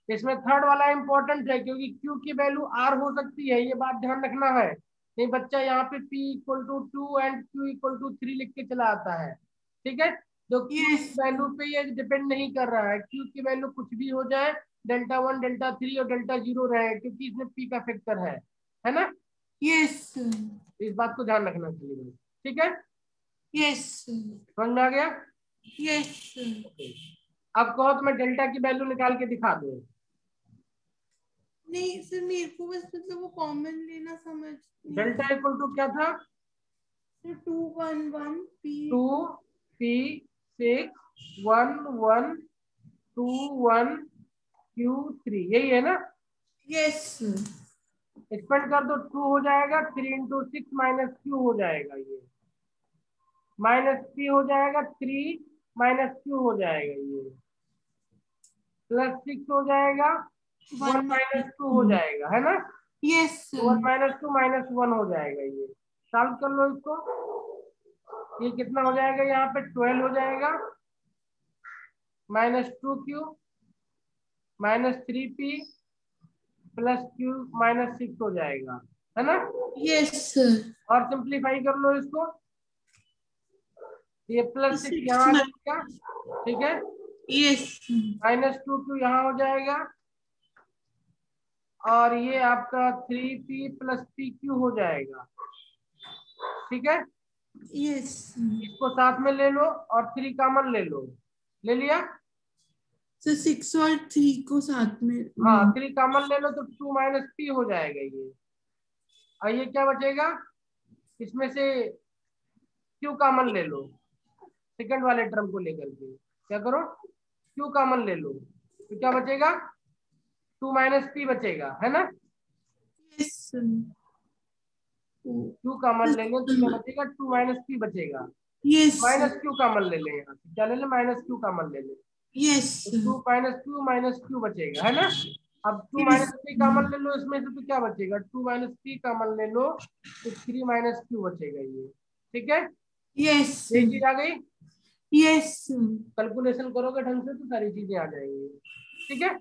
इसमें थर्ड वाला इंपॉर्टेंट है क्योंकि q की वैल्यू r हो सकती है, ये बात ध्यान रखना है। नहीं बच्चा यहाँ पे p equal to 2 and q equal to 3 लिख के चला आता है। ठीक है। तो q यस की वैल्यू पे ये डिपेंड नहीं कर रहा है, q की वैल्यू कुछ भी हो जाए, डेल्टा 1 डेल्टा 3 और डेल्टा 0 रहे, क्योंकि इसमें p का फैक्टर है ना। यस इस बात को ध्यान रखना चाहिए। ठीक है, यस समझ में आ गया। यस अब कहो तो मैं डेल्टा की वैल्यू निकाल के दिखा दूं। नहीं सर, मेरे को बस मतलब वो कॉमन लेना समझ नहीं डेल्टा आया। इक्वल टू क्या था, तो 2 1 1 p 2 p 6 1 1 2 1 q 3, यही है ना। यस एक्सपेंड कर दो, 2 हो जाएगा, 3 इंटू 6 माइनस क्यू हो जाएगा, ये माइनस पी हो जाएगा, 3 माइनस क्यू हो जाएगा, ये प्लस 6 हो जाएगा, 1 माइनस 2 हो जाएगा, है ना। यस 1 माइनस 2 माइनस 1 हो जाएगा, ये सॉल्व कर लो इसको। ये कितना हो जाएगा, यहाँ पे 12 हो जाएगा, minus 2q minus 3p plus q minus 6 हो जाएगा, है ना। Yes sir. और सिंप्लीफाई कर लो इसको, ये प्लस 6 6 यहाँ आ जाएगा, ठीक है। यस माइनस 2q यहाँ हो जाएगा, और ये आपका 3p प्लस pq हो जाएगा, ठीक है। यस इसको साथ में ले लो और 3 कॉमन ले लो, ले लिया। सर 6 और 3 को साथ में हाँ 3 कॉमन ले लो तो 2 माइनस पी हो जाएगा ये। और ये क्या बचेगा, इसमें से क्यू कॉमन ले लो, सेकंड वाले टर्म को लेकर के क्या करो, क्यू कॉमन ले लो, तो क्या बचेगा, 2 माइनस पी बचेगा, है ना। यस क्यू कॉमन ले लो तो क्या बचेगा, 2 माइनस पी बचेगा। यस माइनस क्यू कॉमन ले लें, यहाँ से क्या ले लें, माइनस क्यू कॉमन ले लें, यस तो 2 माइनस क्यू बचेगा, है ना। अब 2 माइनस पी कॉमन ले लो इसमें से, तो क्या बचेगा, 2 माइनस पी कॉमन ले लो तो 3 माइनस क्यू बचेगा, ये ठीक है। यस ये चीज आ गई, यस कैलकुलेशन करोगे ढंग से तो सारी चीजें आ जाएंगी, ठीक है।